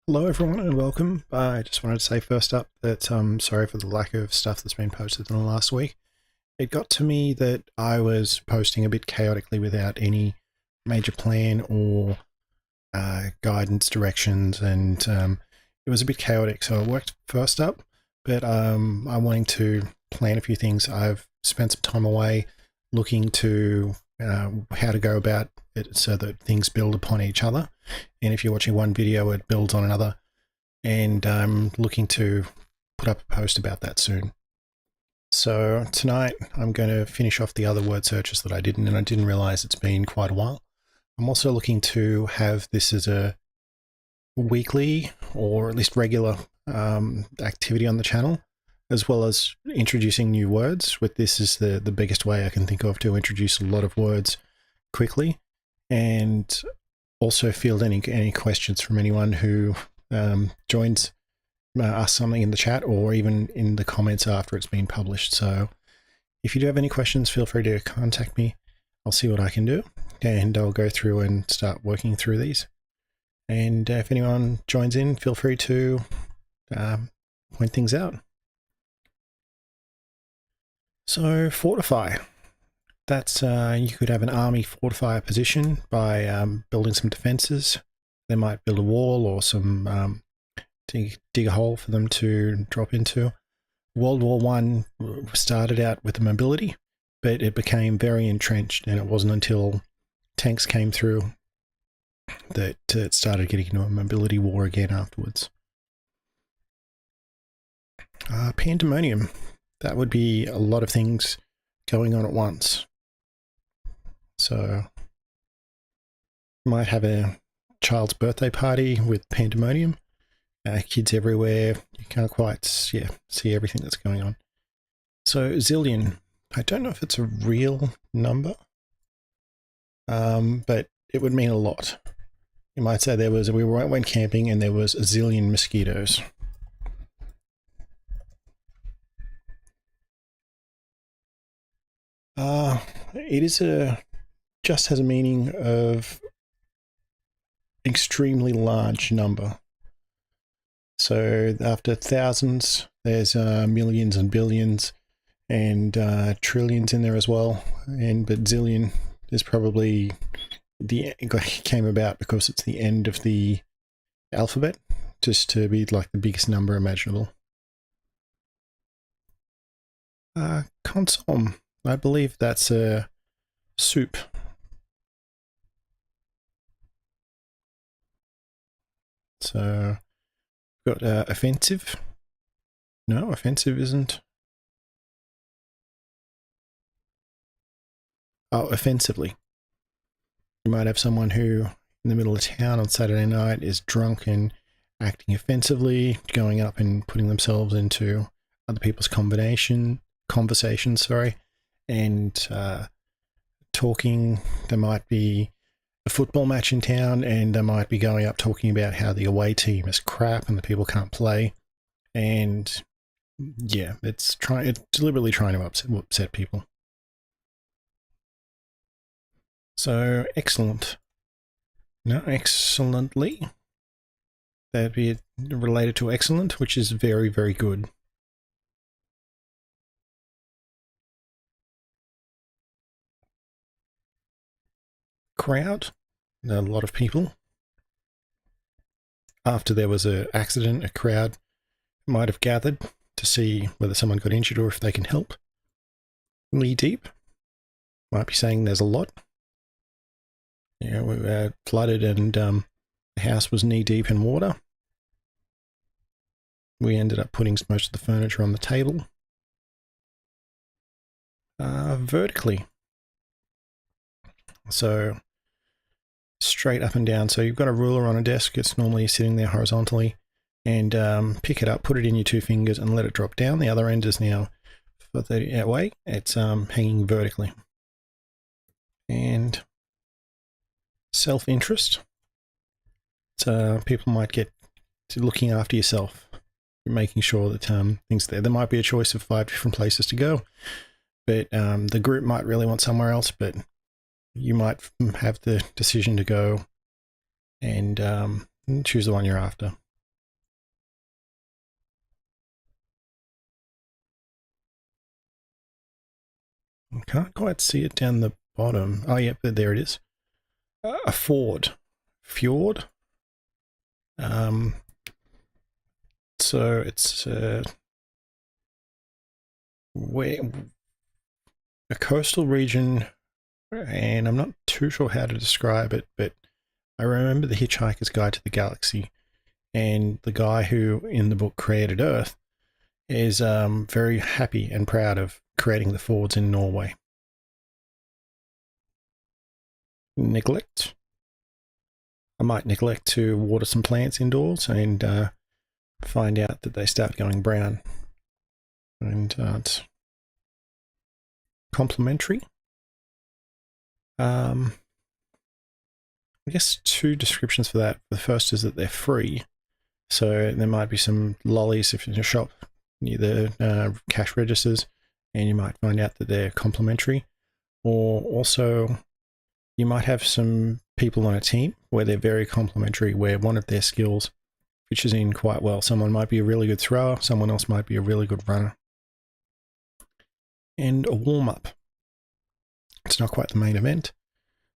Hello everyone and welcome. I just wanted to say first up that I'm sorry for the lack of stuff that's been posted in the last week. It got to me that I was posting a bit chaotically without any major plan or guidance directions, and it was a bit chaotic, so I worked first up, but I'm wanting to plan a few things. I've spent some time away looking to how to go about it so that things build upon each other. And if you're watching one video, it builds on another. And I'm looking to put up a post about that soon. So tonight I'm going to finish off the other word searches that I didn't, and I didn't realize it's been quite a while. I'm also looking to have this as a weekly or at least regular activity on the channel, as well as introducing new words. With this is the biggest way I can think of to introduce a lot of words quickly, and also field any questions from anyone who joins us something in the chat or even in the comments after it's been published. So if you do have any questions, feel free to contact me. I'll see what I can do, and I'll go through and start working through these. And if anyone joins in, feel free to point things out. So fortify. That's you could have an army fortify a position by building some defenses. They might build a wall or some dig a hole for them to drop into. World War I started out with the mobility, but it became very entrenched, and it wasn't until tanks came through that it started getting into a mobility war again afterwards. Pandemonium. That would be a lot of things going on at once. So you might have a child's birthday party with pandemonium, kids everywhere. You can't quite see everything that's going on. So zillion, I don't know if it's a real number, but it would mean a lot. You might say we went camping and there was a zillion mosquitoes. It is just has a meaning of extremely large number. So after thousands, there's millions and billions and trillions in there as well. But zillion is probably came about because it's the end of the alphabet, just to be like the biggest number imaginable. Consomme. I believe that's a soup. So, got offensive. No, offensive isn't. Oh, offensively. You might have someone who, in the middle of town on Saturday night, is drunk and acting offensively, going up and putting themselves into other people's conversations, and talking. There might be a football match in town, and they might be going up talking about how the away team is crap and the people can't play. And yeah, it's deliberately trying to upset people. So excellent. No, excellently. That'd be related to excellent, which is very, very good. Crowd, a lot of people. After there was an accident, a crowd might have gathered to see whether someone got injured or if they can help. Knee deep, might be saying there's a lot. Yeah, we were flooded and the house was knee deep in water. We ended up putting most of the furniture on the table. Vertically. So straight up and down. So you've got a ruler on a desk. It's normally sitting there horizontally, and pick it up, put it in your two fingers and let it drop down. The other end is now further away. It's hanging vertically. And self-interest. So people might get to looking after yourself, making sure that things there. There might be a choice of 5 different places to go, but the group might really want somewhere else, but you might have the decision to go and choose the one you're after. I can't quite see it down the bottom. Oh, yeah, there it is. A ford. Fjord. So it's where a coastal region, and I'm not too sure how to describe it, but I remember The Hitchhiker's Guide to the Galaxy, and the guy who in the book created Earth is very happy and proud of creating the fords in Norway. Neglect. I might neglect to water some plants indoors and find out that they start going brown. And it's complementary. I guess two descriptions for that. The first is that they're free. So there might be some lollies if you're in a shop near the cash registers, and you might find out that they're complementary. Or also, you might have some people on a team where they're very complementary, where one of their skills pitches in quite well. Someone might be a really good thrower, someone else might be a really good runner. And a warm-up. It's not quite the main event.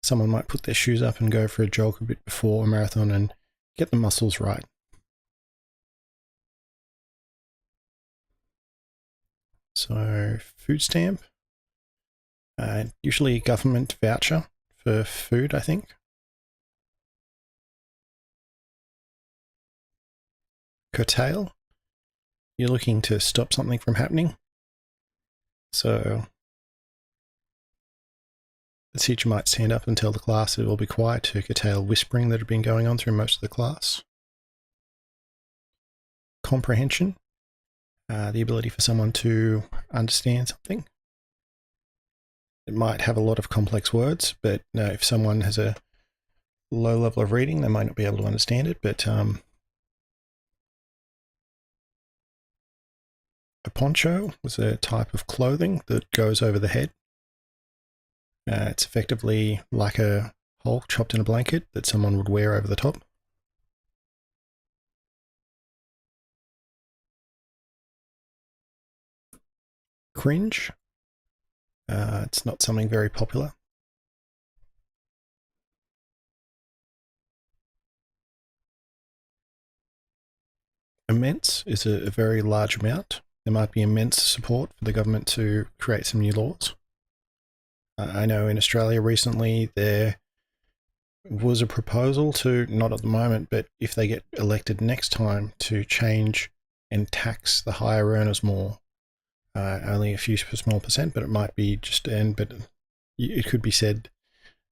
Someone might put their shoes up and go for a jog a bit before a marathon and get the muscles right. So, food stamp. Usually a government voucher for food, I think. Curtail. You're looking to stop something from happening. So the teacher might stand up and tell the class it will be quiet to curtail whispering that had been going on through most of the class. Comprehension. The ability for someone to understand something. It might have a lot of complex words, but if someone has a low level of reading, they might not be able to understand it. But a poncho was a type of clothing that goes over the head. It's effectively like a hole chopped in a blanket that someone would wear over the top. Cringe. It's not something very popular. Immense is a very large amount. There might be immense support for the government to create some new laws. I know in Australia recently there was a proposal to, not at the moment, but if they get elected next time, to change and tax the higher earners more. Only a few small percent, but it might be but it could be said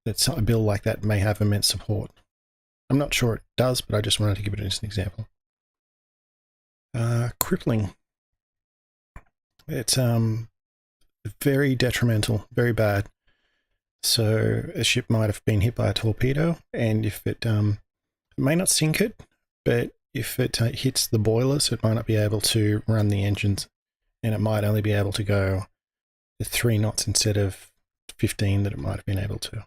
that a bill like that may have immense support. I'm not sure it does, but I just wanted to give it as an example. Crippling. It's very detrimental, very bad. So a ship might have been hit by a torpedo, and if it may not sink it, but if it hits the boilers, it might not be able to run the engines, and it might only be able to go 3 knots instead of 15 that it might have been able to.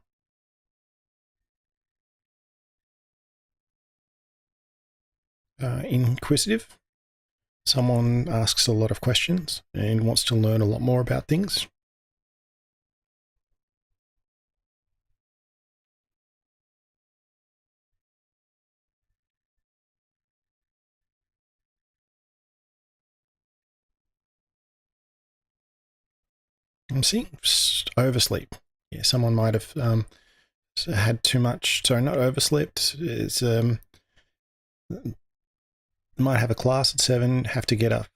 Inquisitive. Someone asks a lot of questions and wants to learn a lot more about things. I'm seeing oversleep. Yeah, someone might have had too much. Sorry, not overslept. It's might have a class at 7, have to get up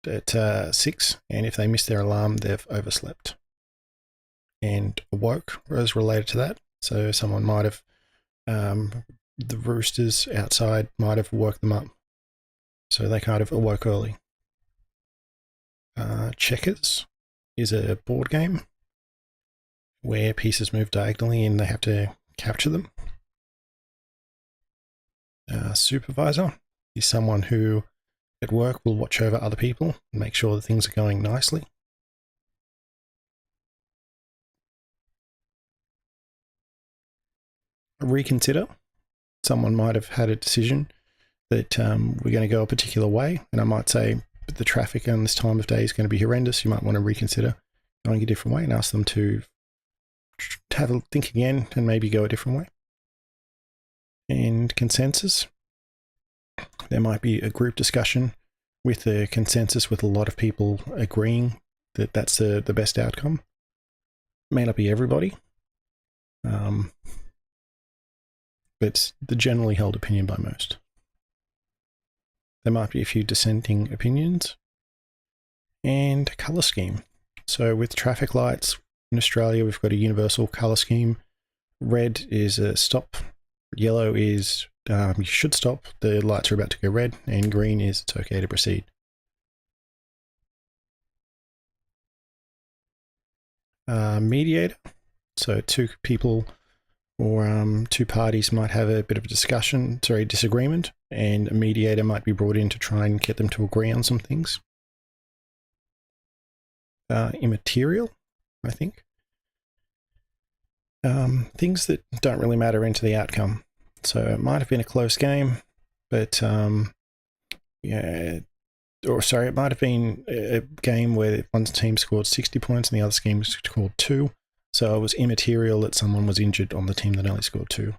at 6, and if they miss their alarm, they've overslept. And awoke was related to that. So someone might have the roosters outside might have woke them up, so they kind of awoke early. Checkers is a board game where pieces move diagonally and they have to capture them. Supervisor is someone who at work will watch over other people and make sure that things are going nicely. Reconsider. Someone might have had a decision that we're going to go a particular way, and I might say the traffic on this time of day is going to be horrendous. You might want to reconsider going a different way, and ask them to have a think again and maybe go a different way. And consensus. There might be a group discussion with a consensus with a lot of people agreeing that that's the best outcome. May not be everybody, but it's the generally held opinion by most. There might be a few dissenting opinions. And colour scheme. So with traffic lights in Australia, we've got a universal colour scheme. Red is a stop. Yellow is you should stop. The lights are about to go red. And green is it's okay to proceed. Mediator. So two people or two parties might have a bit of a disagreement, and a mediator might be brought in to try and get them to agree on some things. Immaterial, I think. Things that don't really matter into the outcome. So it might have been a close game, but it might have been a game where one team scored 60 points and the other team scored 2. So it was immaterial that someone was injured on the team that only scored 2.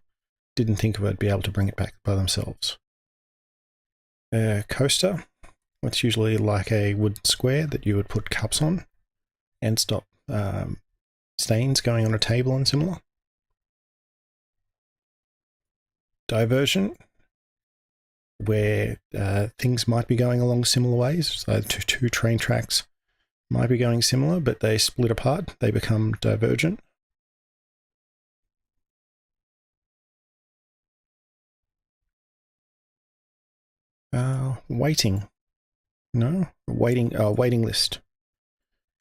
Didn't think of it, be able to bring it back by themselves. Coaster, it's usually like a wooden square that you would put cups on and stop stains going on a table and similar. Diversion, where things might be going along similar ways. So two train tracks might be going similar, but they split apart. They become divergent. Waiting. No? Waiting list.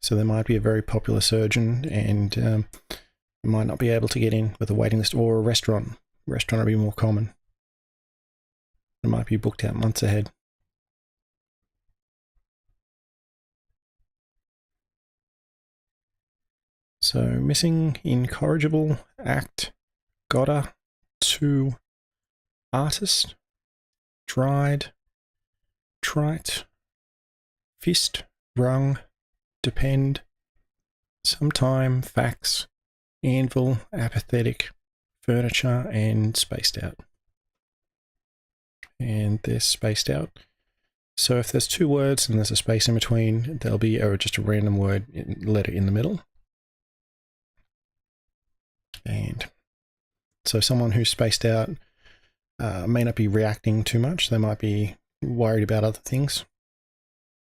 So there might be a very popular surgeon and you might not be able to get in with a waiting list, or a restaurant. Restaurant would be more common. It might be booked out months ahead. So missing, incorrigible, act, gotta, to, artist, dried, trite, fist, rung, depend, sometime, fax, anvil, apathetic, furniture, and spaced out. And they're spaced out. So if there's 2 words and there's a space in between, there'll be just a random letter in the middle. And so someone who's spaced out may not be reacting too much. They might be worried about other things.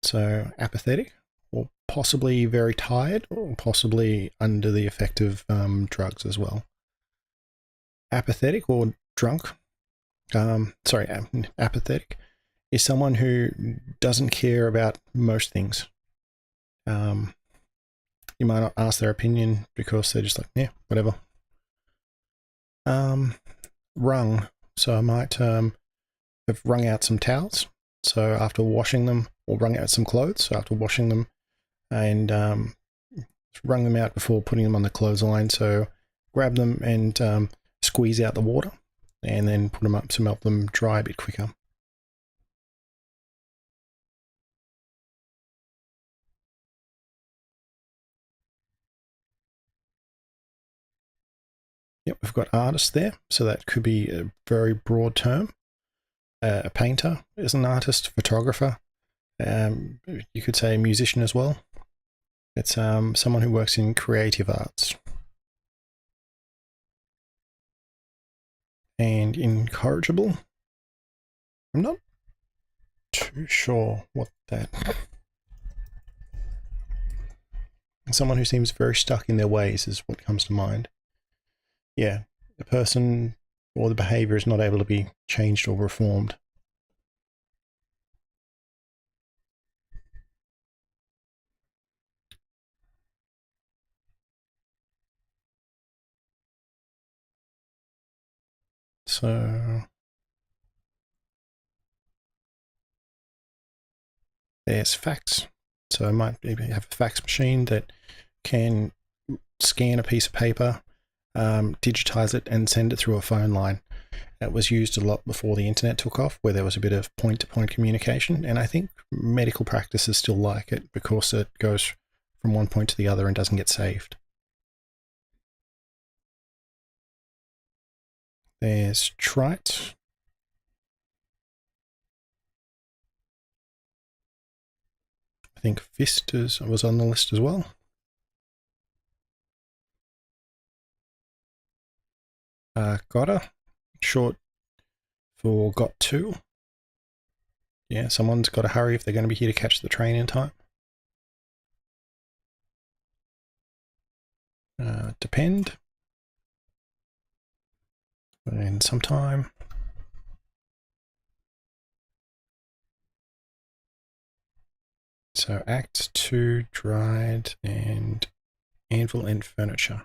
So apathetic, or possibly very tired, or possibly under the effect of drugs as well. Apathetic or drunk. Apathetic is someone who doesn't care about most things. You might not ask their opinion because they're just like, yeah, whatever. Wrung. So I might have wrung out some towels. So after washing them, or wrung out some clothes. So after washing them and wrung them out before putting them on the clothesline. So grab them and squeeze out the water and then put them up to melt them dry a bit quicker. Yep, we've got artist there. So that could be a very broad term. A painter is an artist, photographer. You could say a musician as well. It's someone who works in creative arts. And incorrigible. I'm not too sure what that... Someone who seems very stuck in their ways is what comes to mind. Yeah, the person or the behavior is not able to be changed or reformed. So there's fax. So I might maybe have a fax machine that can scan a piece of paper, digitize it, and send it through a phone line. That was used a lot before the internet took off, where there was a bit of point-to-point communication, and I think medical practices still like it because it goes from one point to the other and doesn't get saved. There's trite. I think fist was on the list as well. Gotta, short for got to. Yeah, someone's got to hurry if they're going to be here to catch the train in time. Depend. And sometime. So Act 2, dried, and anvil and furniture.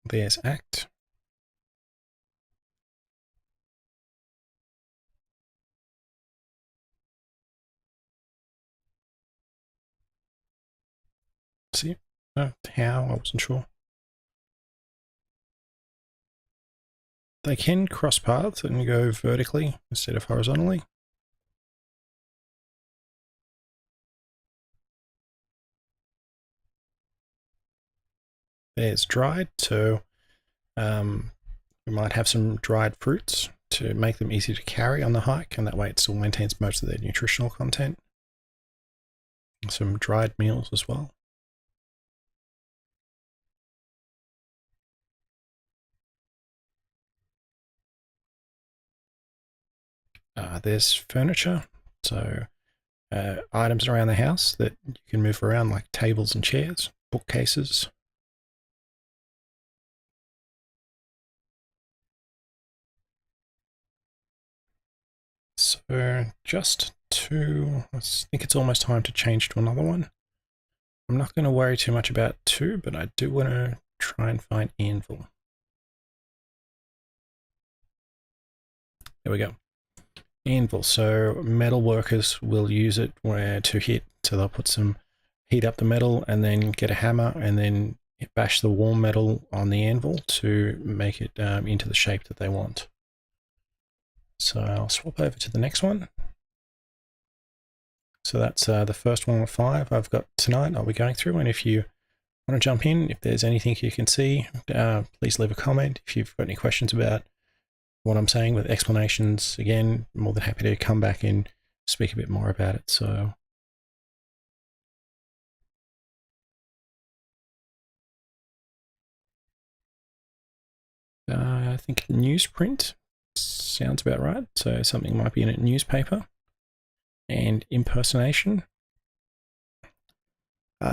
There's Act. See? Oh, how? I wasn't sure. They can cross paths and go vertically instead of horizontally. There's dried, so we might have some dried fruits to make them easy to carry on the hike, and that way it still maintains most of their nutritional content. Some dried meals as well. There's furniture, so items around the house that you can move around, like tables and chairs, bookcases. So just two, I think it's almost time to change to another one. I'm not going to worry too much about two, but I do want to try and find anvil. There we go. Anvil. So metal workers will use it to hit. So they'll put some heat up the metal and then get a hammer and then bash the warm metal on the anvil to make it into the shape that they want. So I'll swap over to the next one. So that's the first one of 5 I've got tonight. I'll be going through, and if you want to jump in, if there's anything you can see, please leave a comment. If you've got any questions about what I'm saying with explanations, again, I'm more than happy to come back and speak a bit more about it. So I think newsprint sounds about right. So something might be in a newspaper. And impersonation.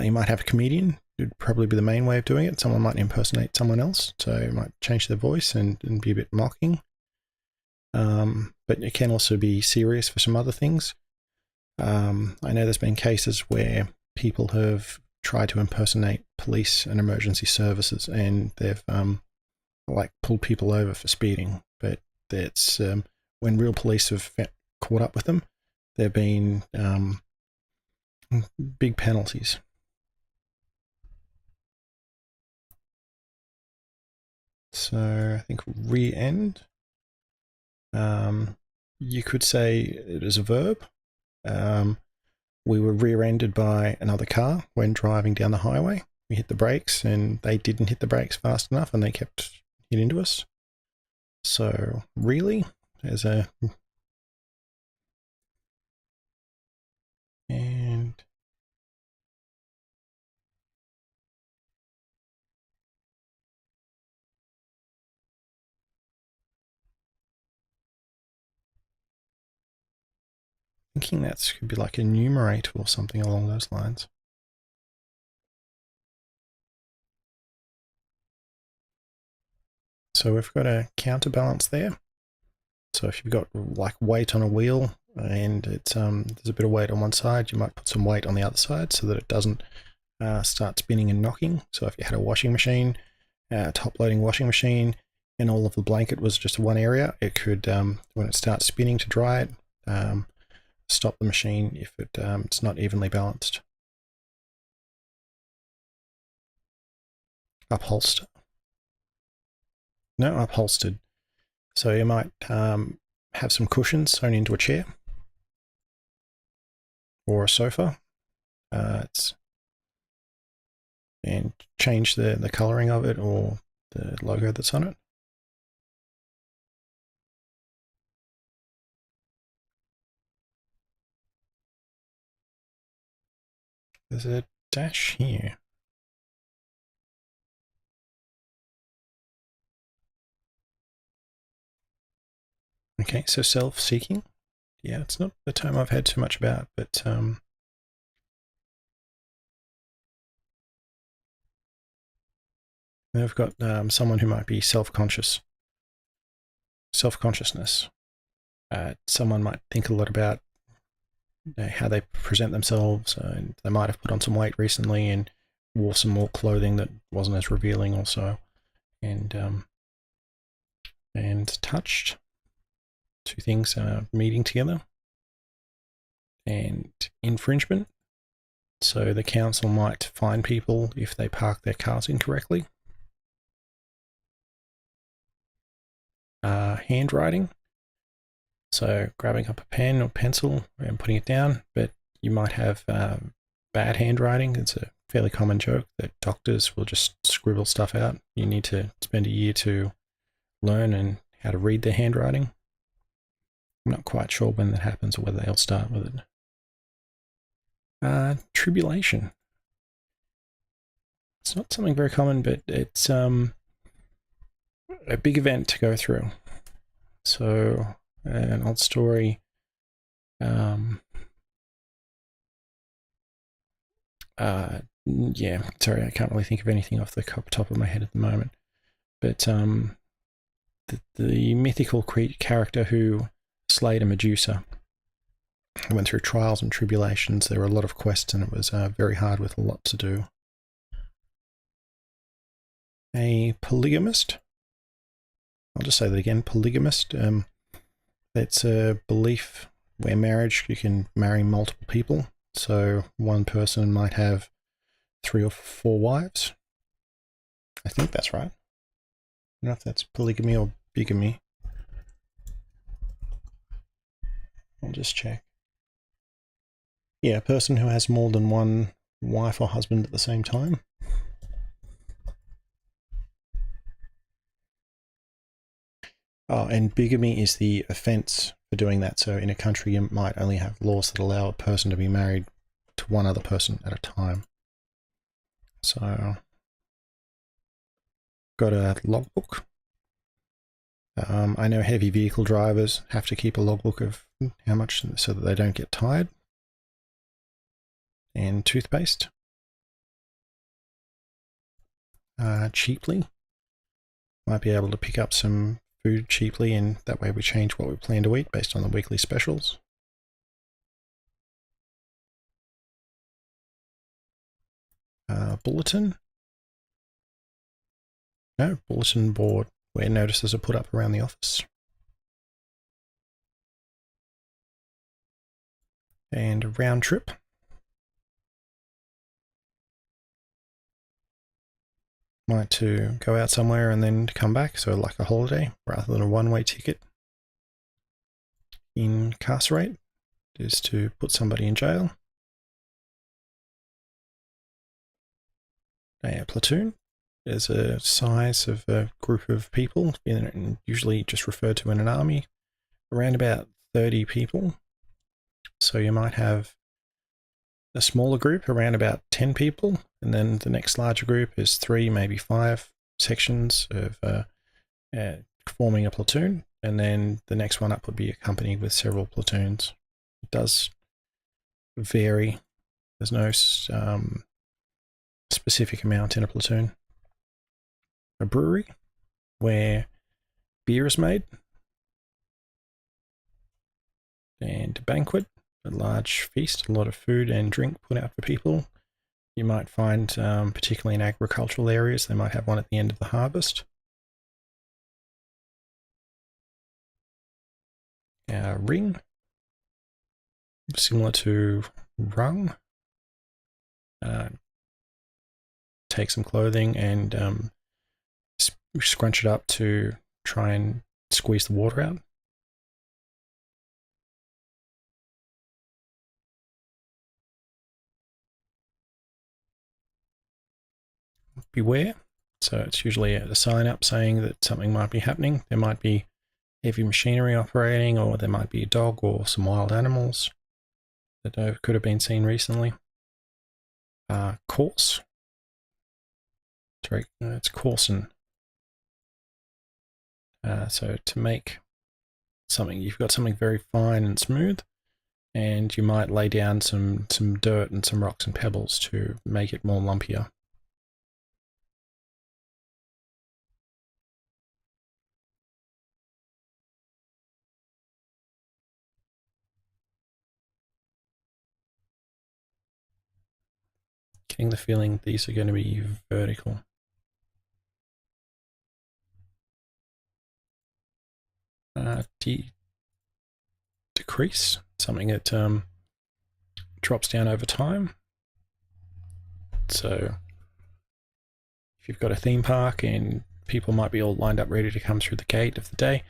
You might have a comedian. It would probably be the main way of doing it. Someone might impersonate someone else, so it might change their voice and be a bit mocking. But it can also be serious for some other things. I know there's been cases where people have tried to impersonate police and emergency services, and they've like pulled people over for speeding. But that's when real police have caught up with them, there have been big penalties. So I think re-end. You could say it is a verb. We were rear-ended by another car when driving down the highway. We hit the brakes and they didn't hit the brakes fast enough and they kept hitting into us. So really, there's a... And... thinking that could be like enumerate or something along those lines. So we've got a counterbalance there. So if you've got like weight on a wheel and it's there's a bit of weight on one side, you might put some weight on the other side so that it doesn't start spinning and knocking. So if you had a washing machine, top loading washing machine, and all of the blanket was just one area, it could, when it starts spinning to dry it, stop the machine if it's not evenly balanced. Upholster. No, upholstered. So you might have some cushions sewn into a chair or a sofa. And change the colouring of it or the logo that's on it. There's a dash here. Okay, so self-seeking. Yeah, it's not the term I've had too much about, but they've got someone who might be self-conscious. Self-consciousness. Someone might think a lot about how they present themselves, and they might have put on some weight recently and wore some more clothing that wasn't as revealing also, and touched. Two things meeting together. And infringement. So the council might fine people if they park their cars incorrectly. Handwriting. So grabbing up a pen or pencil and putting it down, but you might have bad handwriting. It's a fairly common joke that doctors will just scribble stuff out. You need to spend a year to learn and how to read their handwriting. I'm not quite sure when that happens or whether they'll start with it. Tribulation. It's not something very common, but it's a big event to go through. So an old story. Yeah, sorry, I can't really think of anything off the top of my head at the moment. But the mythical character who slayed a Medusa went through trials and tribulations. There were a lot of quests, and it was very hard with a lot to do. A polygamist. I'll just say that again, polygamist. That's a belief where marriage, you can marry multiple people. So one person might have 3 or 4 wives. I think that's right. I don't know if that's polygamy or bigamy. I'll just check. Yeah, a person who has more than one wife or husband at the same time. Oh, and bigamy is the offence for doing that. So in a country, you might only have laws that allow a person to be married to one other person at a time. So, got a logbook. I know heavy vehicle drivers have to keep a logbook of how much so that they don't get tired. And toothpaste. Cheaply. Might be able to pick up some food cheaply, and that way we change what we plan to eat based on the weekly specials. Bulletin. No, bulletin board where notices are put up around the office. And a round trip. Might to go out somewhere and then come back, so like a holiday rather than a one-way ticket. Incarcerate is to put somebody in jail. A platoon is a size of a group of people, usually just referred to in an army, around about 30 people. So you might have a smaller group, around about 10 people, and then the next larger group is 3, maybe 5 sections of forming a platoon, and then the next one up would be a company with several platoons. It does vary. There's no specific amount in a platoon. A brewery where beer is made. And a banquet, a large feast, a lot of food and drink put out for people. You might find, particularly in agricultural areas, they might have one at the end of the harvest. Ring, similar to rung. Take some clothing and scrunch it up to try and squeeze the water out. Beware. So it's usually a sign up saying that something might be happening. There might be heavy machinery operating, or there might be a dog or some wild animals that could have been seen recently. Coarse. Sorry, it's coarsen. So to make something, you've got something very fine and smooth, and you might lay down some dirt and some rocks and pebbles to make it more lumpier. Getting the feeling these are going to be vertical. Decrease, something that drops down over time. So if you've got a theme park and people might be all lined up ready to come through the gate of the day,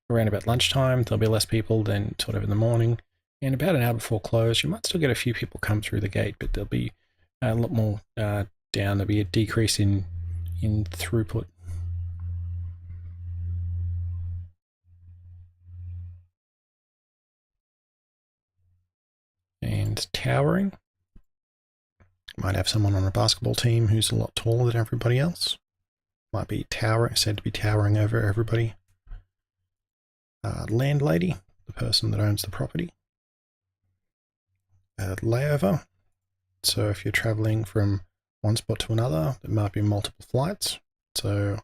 around about lunchtime there'll be less people than sort of in the morning, and about an hour before close you might still get a few people come through the gate, but there'll be a lot more down. There'll be a decrease in throughput. And towering, might have someone on a basketball team who's a lot taller than everybody else. Might be said to be towering over everybody. Landlady, the person that owns the property. Layover, so if you're traveling from one spot to another, there might be multiple flights. So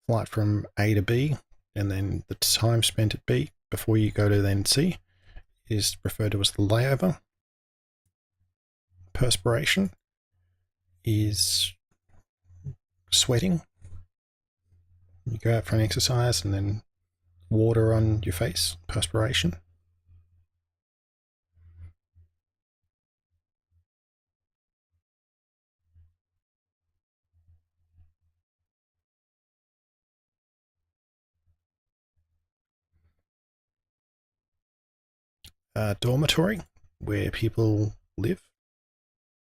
flight from A to B, and then the time spent at B before you go to then C is referred to as the layover. Perspiration is sweating. You go out for an exercise and then water on your face, perspiration. Dormitory, where people live.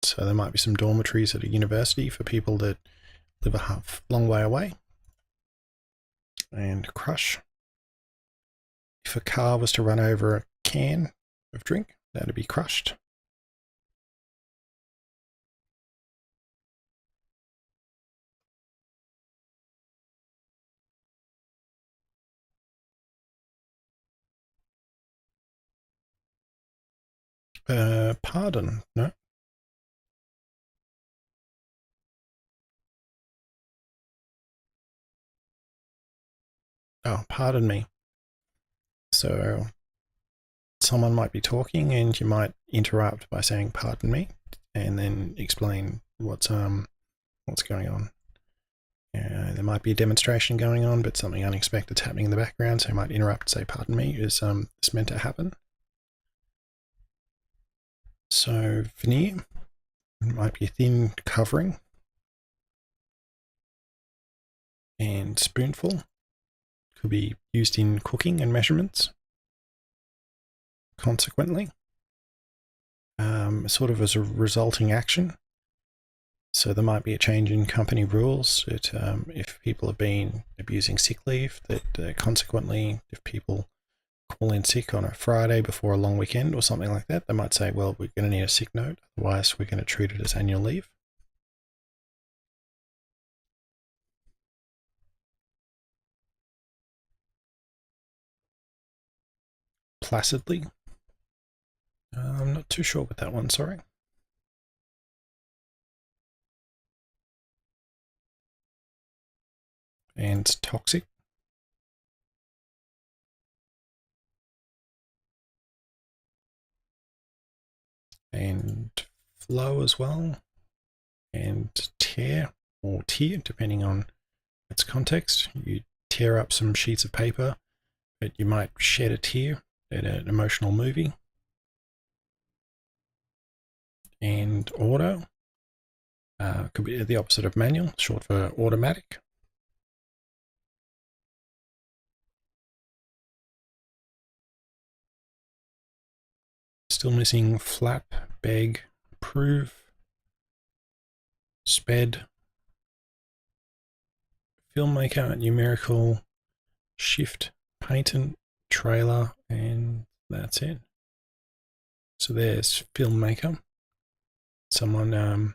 So there might be some dormitories at a university for people that live a long way away. And crush. If a car was to run over a can of drink, that would be crushed. Pardon, no. Oh, pardon me. So someone might be talking and you might interrupt by saying pardon me and then explain what's going on. There might be a demonstration going on, but something unexpected's happening in the background, so you might interrupt and say pardon me, is this meant to happen? So veneer, it might be a thin covering. And spoonful could be used in cooking and measurements. Consequently, sort of as a resulting action. So there might be a change in company rules that if people have been abusing sick leave, that consequently if people call in sick on a Friday before a long weekend or something like that, they might say, well, we're going to need a sick note, otherwise we're going to treat it as annual leave. Placidly. I'm not too sure with that one, sorry. And toxic. And flow as well. And tear or tear, depending on its context. You tear up some sheets of paper, but you might shed a tear at an emotional movie. And auto could be the opposite of manual, short for automatic. Still missing flap, beg, prove, sped, filmmaker, numerical, shift, patent, trailer, and that's it. So there's filmmaker. Someone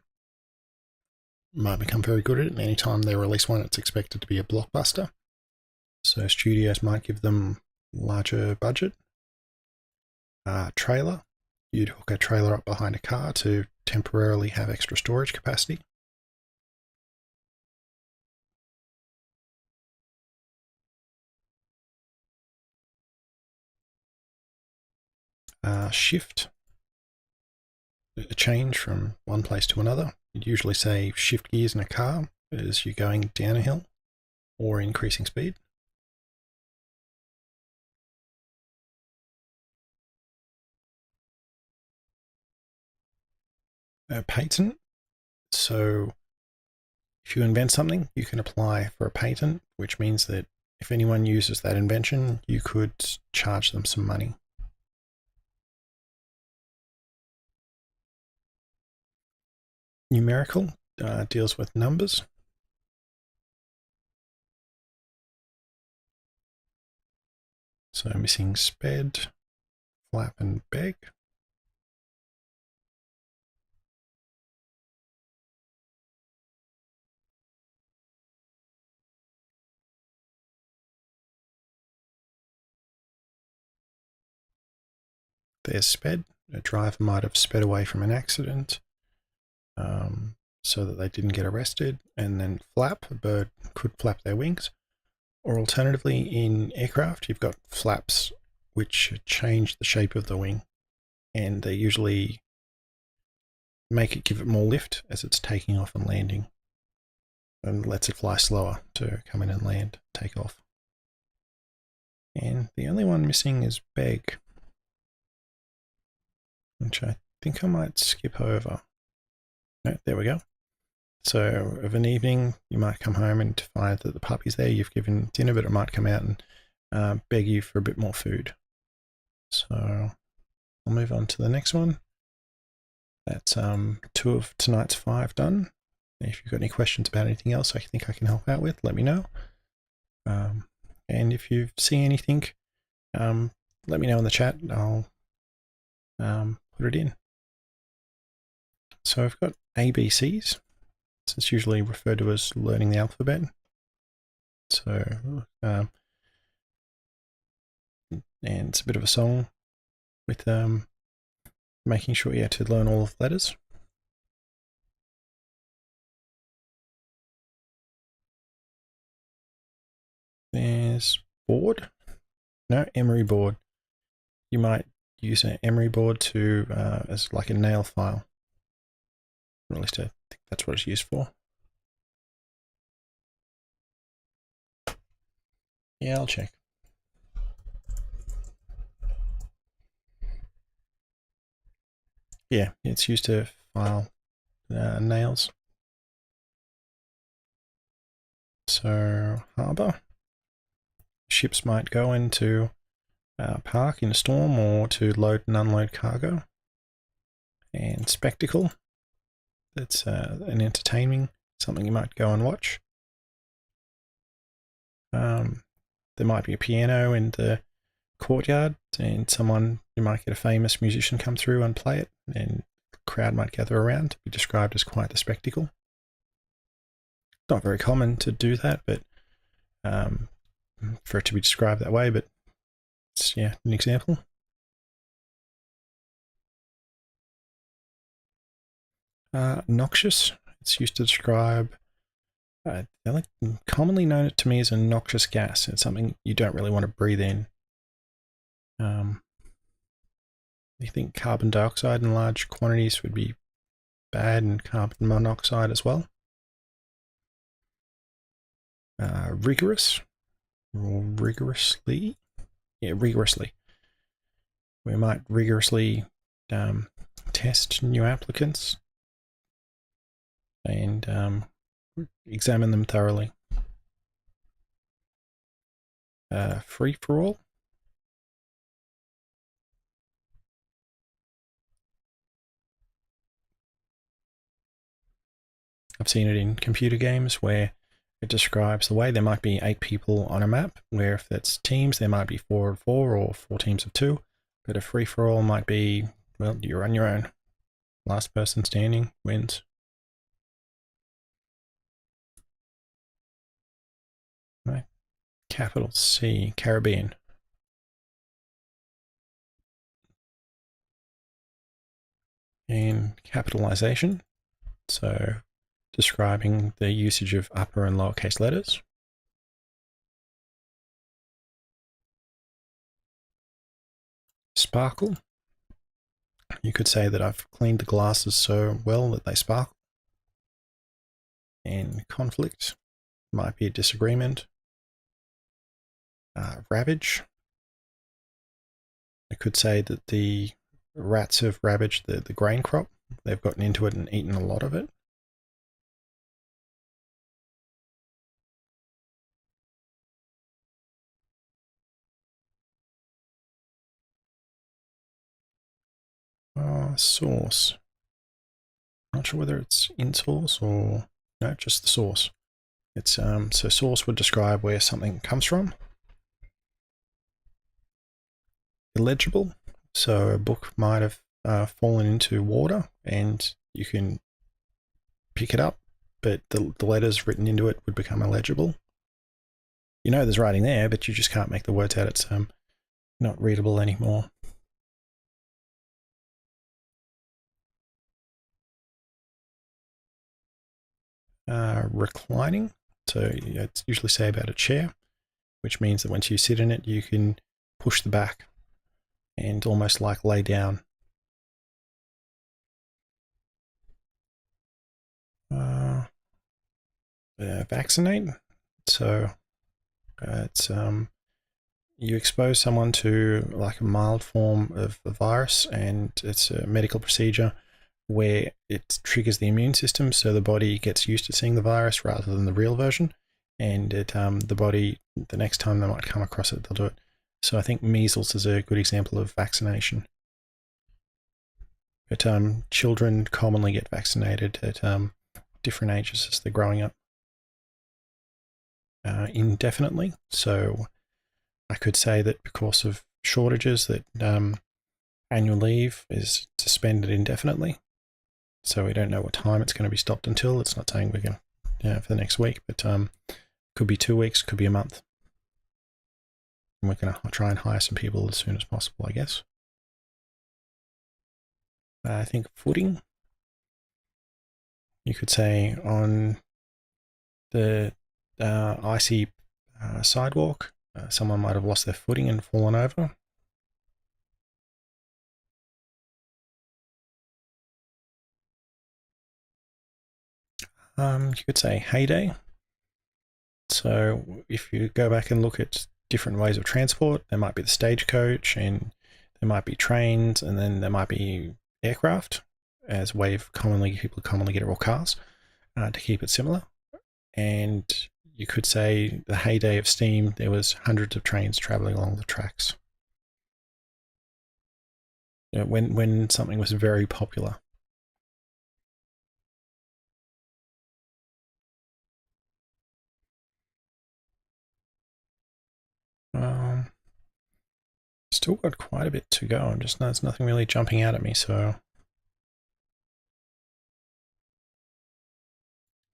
might become very good at it, and anytime they release one, it's expected to be a blockbuster. So studios might give them larger budget. Trailer. You'd hook a trailer up behind a car to temporarily have extra storage capacity. Shift. A change from one place to another. You'd usually say shift gears in a car as you're going down a hill or increasing speed. A patent. So if you invent something, you can apply for a patent, which means that if anyone uses that invention, you could charge them some money. Numerical deals with numbers. So missing sped, flap, and beg. There's sped. A driver might have sped away from an accident so that they didn't get arrested. And then flap, a bird could flap their wings. Or alternatively, in aircraft, you've got flaps which change the shape of the wing, and they usually give it more lift as it's taking off and landing, and lets it fly slower to come in and land, take off. And the only one missing is beg, which I think I might skip over. No, there we go. So of an evening, you might come home and find that the puppy's there. You've given dinner, but it might come out and beg you for a bit more food. So I'll move on to the next one. That's 2 of tonight's 5 done. If you've got any questions about anything else I think I can help out with, let me know. And if you see anything, let me know in the chat. I'll put it in. So I've got ABCs. So it's usually referred to as learning the alphabet. So, and it's a bit of a song with making sure you have to learn all of the letters. There's board. No, emery board. You might use an emery board to as like a nail file. Or at least I think that's what it's used for. Yeah, I'll check. Yeah, it's used to file nails. So, harbour. Ships might go into park in a storm or to load and unload cargo. And spectacle. That's an entertaining, something you might go and watch. There might be a piano in the courtyard, and you might get a famous musician come through and play it, and the crowd might gather around to be described as quite the spectacle. Not very common to do that, but for it to be described that way, but it's an example. Noxious. It's used to describe commonly known to me as a noxious gas. It's something you don't really want to breathe in. You think carbon dioxide in large quantities would be bad, and carbon monoxide as well. Rigorous, or rigorously. Yeah, rigorously. We might rigorously test new applicants and examine them thoroughly. Free for all. I've seen it in computer games where it describes the way there might be 8 people on a map, where if it's teams, there might be 4 and 4 or 4 teams of 2, but a free-for-all might be, well, you're on your own. Last person standing wins. Right. Capital C, Caribbean. And capitalization, so describing the usage of upper and lowercase letters. Sparkle, you could say that I've cleaned the glasses so well that they sparkle. And conflict might be a disagreement. Ravage, I could say that the rats have ravaged the grain crop. They've gotten into it and eaten a lot of it. Source. Not sure whether it's in source or no, just the source. It's so source would describe where something comes from. Illegible, so a book might have fallen into water and you can pick it up, but the letters written into it would become illegible. You know there's writing there, but you just can't make the words out. It's not readable anymore. Reclining, so it's usually say about a chair, which means that once you sit in it, you can push the back and almost like lay down. Vaccinate, so it's you expose someone to like a mild form of the virus, and it's a medical procedure where it triggers the immune system, so the body gets used to seeing the virus rather than the real version, and it the body, the next time they might come across it, they'll do it. So I think measles is a good example of vaccination. But children commonly get vaccinated at different ages as they're growing up. Indefinitely, so I could say that because of shortages that annual leave is suspended indefinitely. So we don't know what time it's going to be stopped until. It's not saying we're going to for the next week, but could be 2 weeks, could be a month. And we're going to try and hire some people as soon as possible, I guess. I think footing. You could say on the icy sidewalk, someone might have lost their footing and fallen over. You could say heyday. So if you go back and look at different ways of transport, there might be the stagecoach, and there might be trains, and then there might be aircraft as a way of people commonly get, or cars, to keep it similar. And you could say the heyday of steam, there was hundreds of trains traveling along the tracks. When something was very popular. Still got quite a bit to go. There's nothing really jumping out at me. So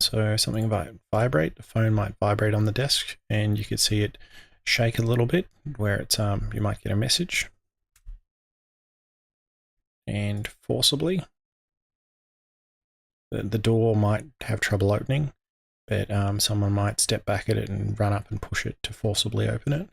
something vibrate. The phone might vibrate on the desk, and you could see it shake a little bit, where it's you might get a message. And forcibly, the door might have trouble opening, but someone might step back at it and run up and push it to forcibly open it.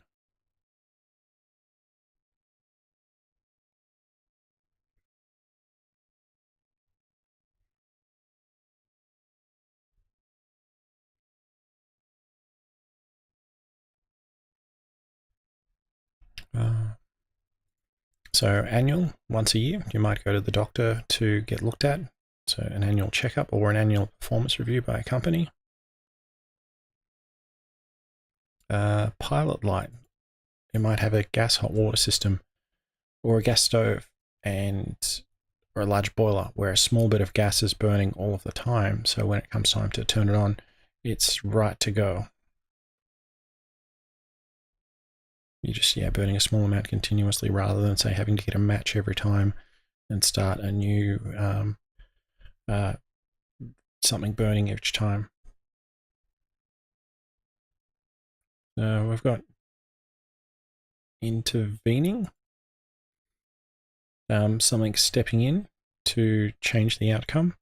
So annual, once a year, you might go to the doctor to get looked at. So an annual checkup or an annual performance review by a company. Pilot light, you might have a gas hot water system or a gas stove, and or a large boiler where a small bit of gas is burning all of the time. So when it comes time to turn it on, it's right to go. You just, burning a small amount continuously rather than, say, having to get a match every time and start a new something burning each time. So we've got intervening, something stepping in to change the outcome.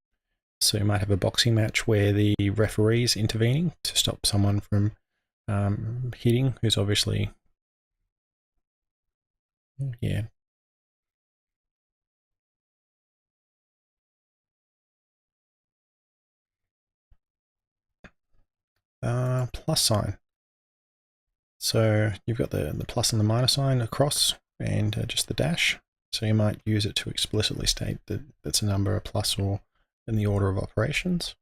So you might have a boxing match where the referee's intervening to stop someone from hitting, who's obviously, plus sign. So you've got the plus and the minus sign across and just the dash. So you might use it to explicitly state that it's a number, a plus, or in the order of operations.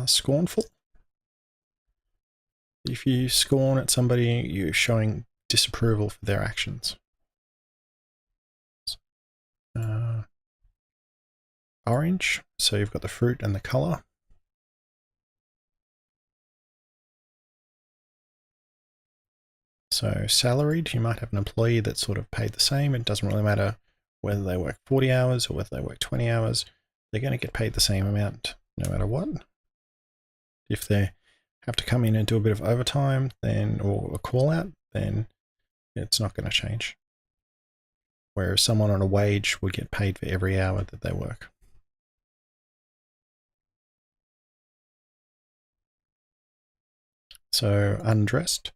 Scornful. If you scorn at somebody, you're showing disapproval for their actions. Orange, so you've got the fruit and the color. So salaried, you might have an employee that's sort of paid the same. It doesn't really matter whether they work 40 hours or whether they work 20 hours. They're going to get paid the same amount no matter what. If they have to come in and do a bit of overtime, then, or a call out, then it's not going to change. Whereas someone on a wage would get paid for every hour that they work. So undressed,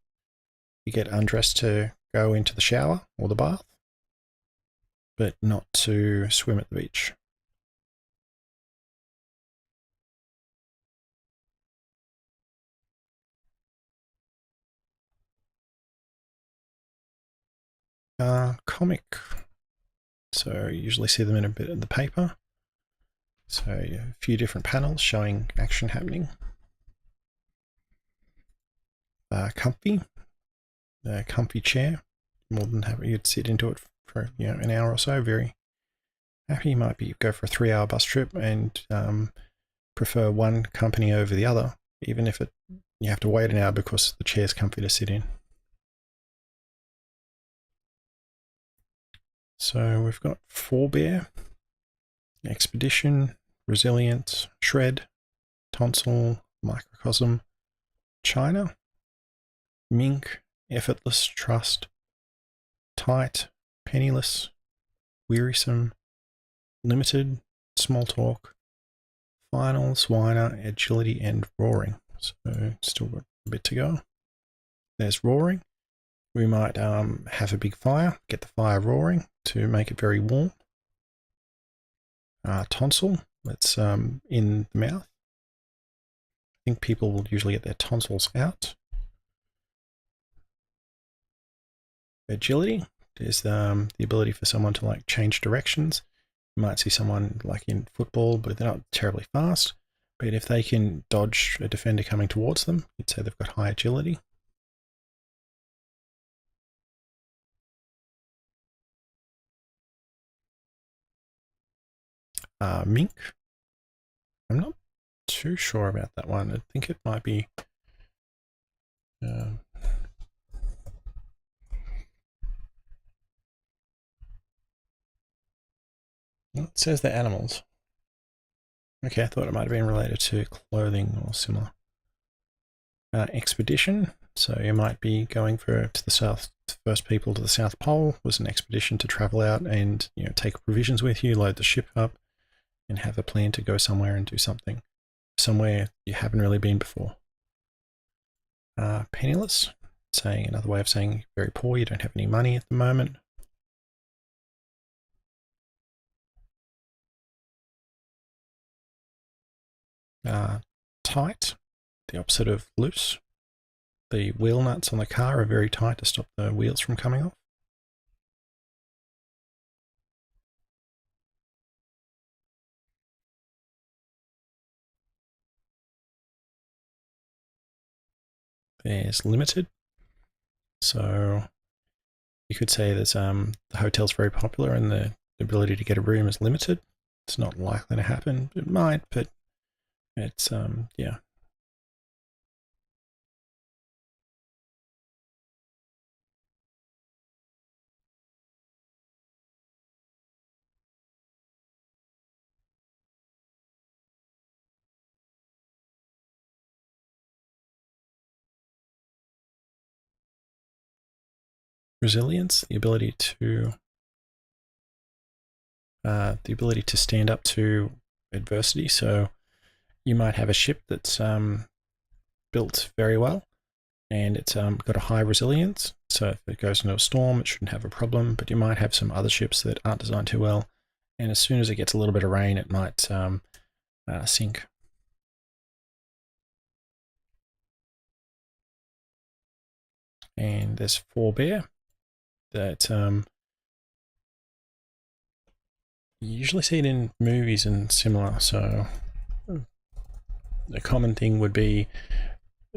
you get undressed to go into the shower or the bath, but not to swim at the beach. Comic. So you usually see them in a bit of the paper. So a few different panels showing action happening. Comfy. A comfy chair. More than happy you'd sit into it for an hour or so. Very happy. You might go for a 3-hour bus trip and prefer one company over the other, even if you have to wait an hour because the chair's comfy to sit in. So we've got forebear, expedition, resilience, shred, tonsil, microcosm, China, mink, effortless, trust, tight, penniless, wearisome, limited, small talk, final, swiner, agility, and roaring. So still got a bit to go. There's roaring. We might have a big fire, get the fire roaring to make it very warm. Tonsil, that's in the mouth. I think people will usually get their tonsils out. Agility is the ability for someone to change directions. You might see someone in football, but they're not terribly fast. But if they can dodge a defender coming towards them, you'd say they've got high agility. Mink. I'm not too sure about that one. I think it might be. It says they're animals. Okay, I thought it might have been related to clothing or similar. Expedition. So you might be going to the south. First people to the South Pole was an expedition to travel out and take provisions with you, load the ship up, and have a plan to go somewhere and do something, somewhere you haven't really been before. Penniless, saying another way of saying very poor, you don't have any money at the moment. Tight, the opposite of loose. the wheel nuts on the car are very tight to stop the wheels from coming off. There's limited. So you could say that the hotel's very popular and the ability to get a room is limited. It's not likely to happen. It might, but it's, yeah. Resilience, the ability to stand up to adversity. So you might have a ship that's built very well, and it's got a high resilience. So if it goes into a storm, it shouldn't have a problem. But you might have some other ships that aren't designed too well, and as soon as it gets a little bit of rain, it might sink. And there's forbear, that you usually see it in movies and similar. So a common thing would be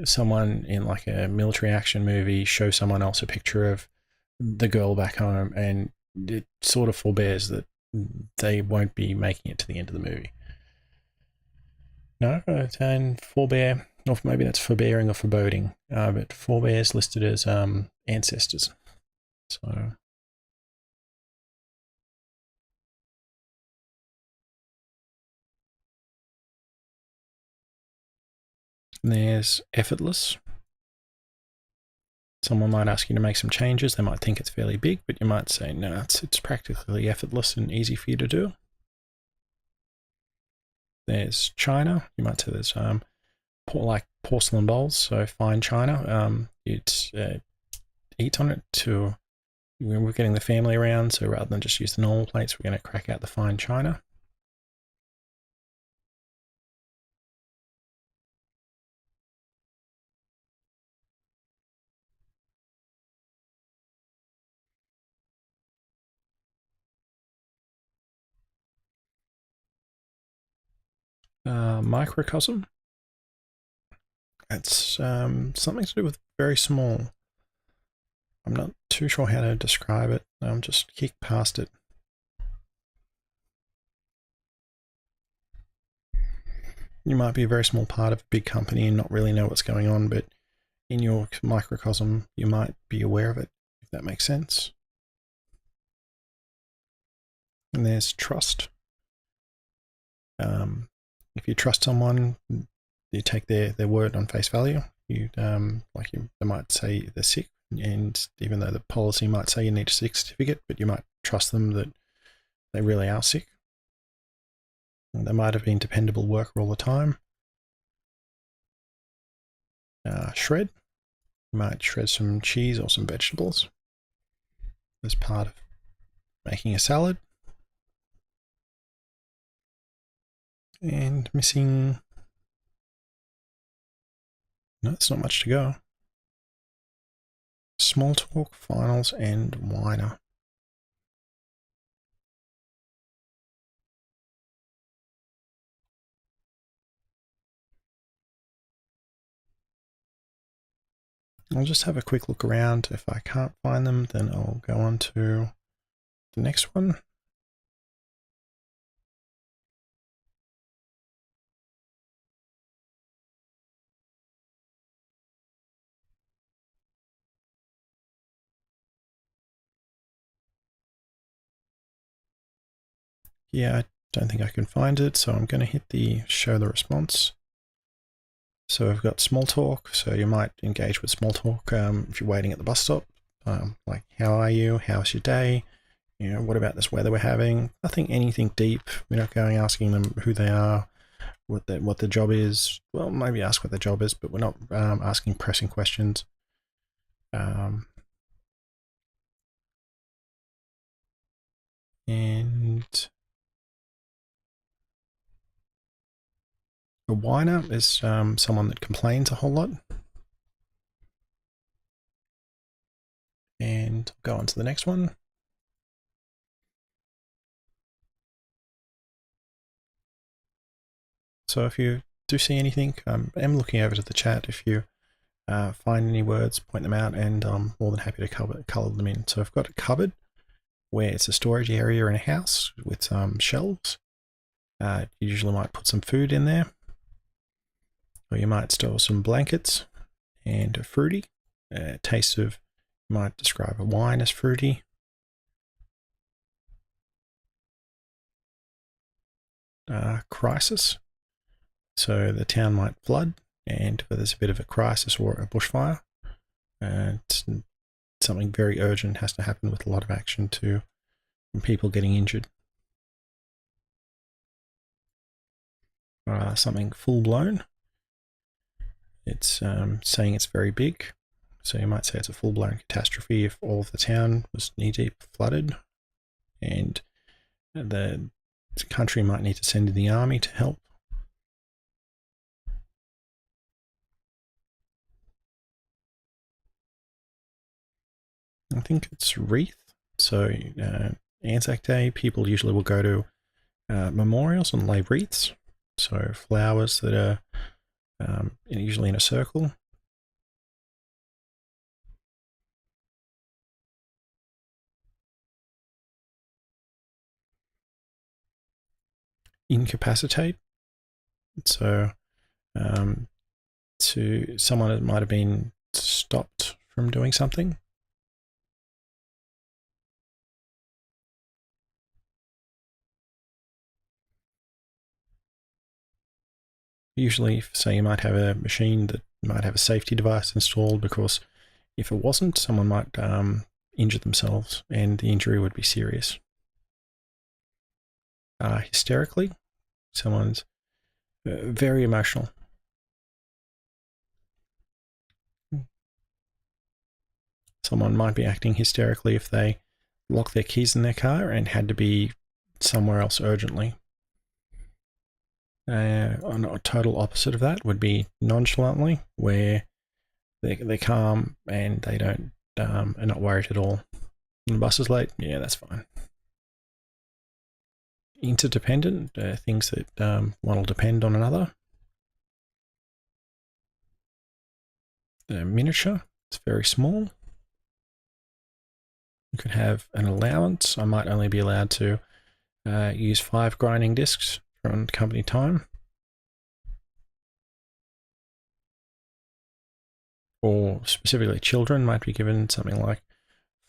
someone in like a military action movie show someone else a picture of the girl back home, and it sort of forbears that they won't be making it to the end of the movie. No, and forbear, or maybe that's forbearing or foreboding, but forbear is listed as ancestors. So there's effortless. Someone might ask you to make some changes. They might think it's fairly big, but you might say, no, it's practically effortless and easy for you to do. There's china. You might say there's like porcelain bowls, so fine china. You'd eat on it to when we're getting the family around. So rather than just use the normal plates, we're going to crack out the fine china. Microcosm. It's something to do with very small. I'm not too sure how to describe it. I'll just kick past it. You might be a very small part of a big company and not really know what's going on, but in your microcosm, you might be aware of it, if that makes sense. And there's trust. If you trust someone, you take their word on face value. They might say they're sick, and even though the policy might say you need a sick certificate, but you might trust them that they really are sick. And they might have been dependable worker all the time. Shred. You might shred some cheese or some vegetables as part of making a salad. And missing... No, it's not much to go. Small talk, finals, and whiner. I'll just have a quick look around. If I can't find them, then I'll go on to the next one. Yeah, I don't think I can find it, so I'm going to hit the show the response. So we've got small talk, so you might engage with small talk if you're waiting at the bus stop. Like, how are you? How's your day? You know, what about this weather we're having? Nothing, anything deep. We're not going asking them who they are, what the job is. Well, maybe ask what the job is, but we're not asking pressing questions. And a whiner is someone that complains a whole lot. Go on to the next one. So if you do see anything, I'm looking over to the chat. If you find any words, point them out, and I'm more than happy to color them in. So I've got a cupboard where it's a storage area in a house with shelves. You usually might put some food in there, or you might store some blankets and a fruity. Taste of, you might describe a wine as fruity. Crisis. So the town might flood, and there's a bit of a crisis or a bushfire. Something very urgent has to happen with a lot of action to people getting injured. Something full blown. It's saying it's very big. So you might say it's a full blown catastrophe if all of the town was knee deep flooded, and the country might need to send in the army to help. I think it's wreath. So Anzac Day, people usually will go to memorials and lay wreaths. So flowers that are usually in a circle. Incapacitate. So to someone that might have been stopped from doing something. Usually, say you might have a machine that might have a safety device installed, because if it wasn't, someone might injure themselves and the injury would be serious. Hysterically, someone's very emotional. Someone might be acting hysterically if they locked their keys in their car and had to be somewhere else urgently. A total opposite of that would be nonchalantly, where they're calm and they don't are not worried at all. And the bus is late, yeah, that's fine. Interdependent, things that one will depend on another. Miniature, it's very small. You could have an allowance. I might only be allowed to use 5 grinding discs from company time. Or specifically children might be given something like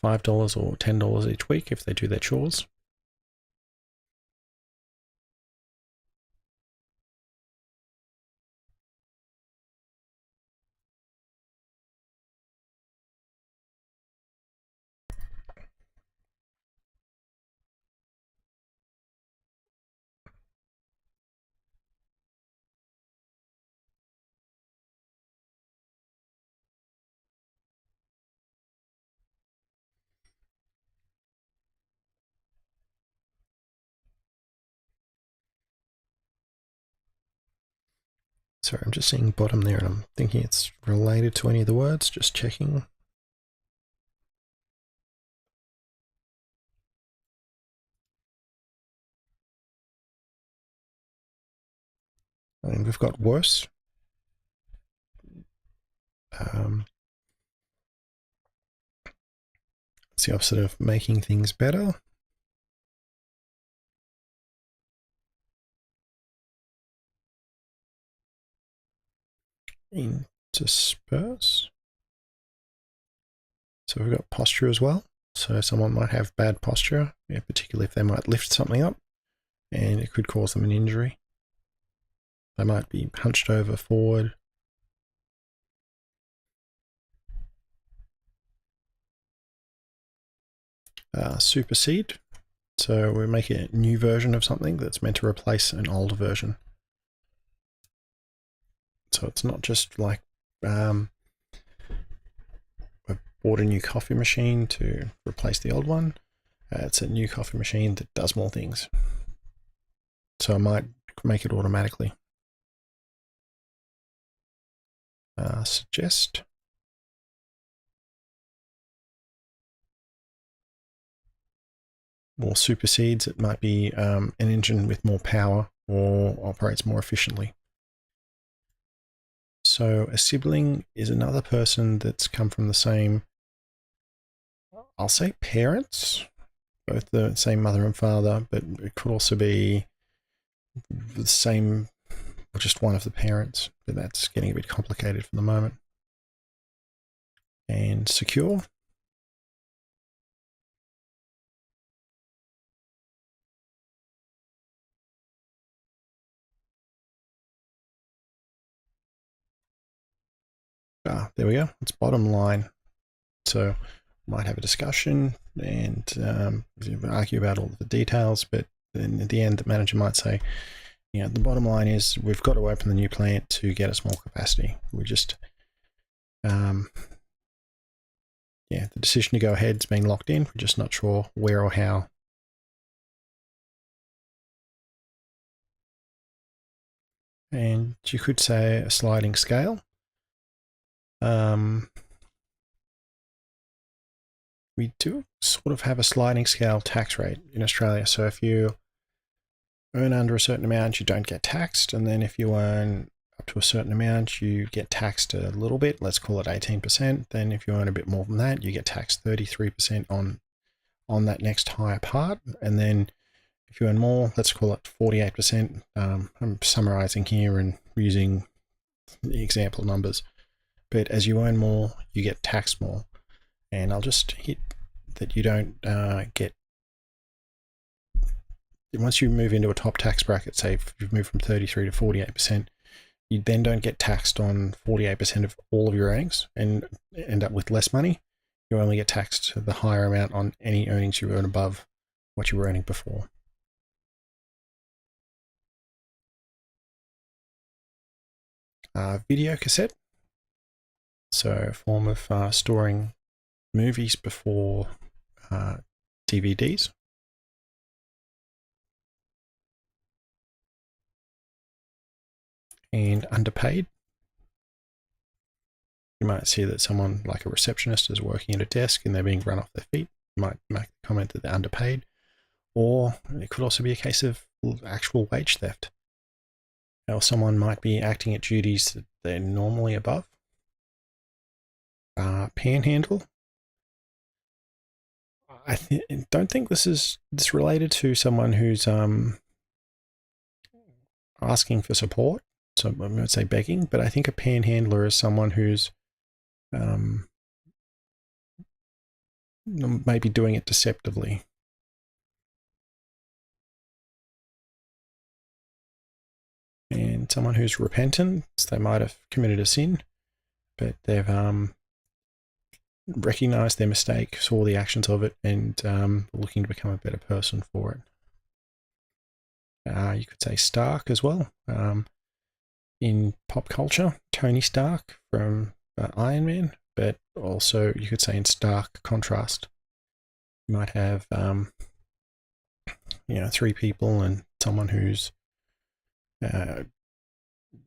$5 or $10 each week if they do their chores. Sorry, I'm just seeing bottom there and I'm thinking it's related to any of the words, just checking. And we've got worse. It's the opposite of making things better. Intersperse. So we've got posture as well. So someone might have bad posture, particularly if they might lift something up, and it could cause them an injury. They might be hunched over forward. Supersede. So we make a new version of something that's meant to replace an old version. So it's not just like I bought a new coffee machine to replace the old one. It's a new coffee machine that does more things. So I might make it automatically. Suggest. or supersedes. It might be an engine with more power or operates more efficiently. So a sibling is another person that's come from the same, I'll say parents, both the same mother and father, but it could also be the same, or just one of the parents, but that's getting a bit complicated for the moment. And secure. There we go. It's bottom line. So might have a discussion and argue about all of the details, but then at the end, the manager might say, the bottom line is we've got to open the new plant to get us more capacity. We just, the decision to go ahead has been locked in. We're just not sure where or how. And you could say a sliding scale. We do sort of have a sliding scale tax rate in Australia. So if you earn under a certain amount, you don't get taxed. And then if you earn up to a certain amount, you get taxed a little bit. Let's call it 18%. Then if you earn a bit more than that, you get taxed 33% on that next higher part. And then if you earn more, let's call it 48%. I'm summarizing here and using the example numbers. But as you earn more, you get taxed more. And I'll just hit that you don't get, once you move into a top tax bracket, say if you've moved from 33 to 48%, you then don't get taxed on 48% of all of your earnings and end up with less money. You only get taxed the higher amount on any earnings you earn above what you were earning before. Video cassette. So a form of storing movies before DVDs. And underpaid. You might see that someone like a receptionist is working at a desk and they're being run off their feet. You might make the comment that they're underpaid. Or it could also be a case of actual wage theft. Or someone might be acting at duties that they're normally above. Panhandle. I don't think this is related to someone who's asking for support. So I'm going to say begging, but I think a panhandler is someone who's maybe doing it deceptively. And someone who's repentant, so they might have committed a sin, but they've recognized their mistake, saw the actions of it, and looking to become a better person for it. You could say Stark as well. In pop culture, Tony Stark from Iron Man, but also you could say in stark contrast. You might have, three people and someone who's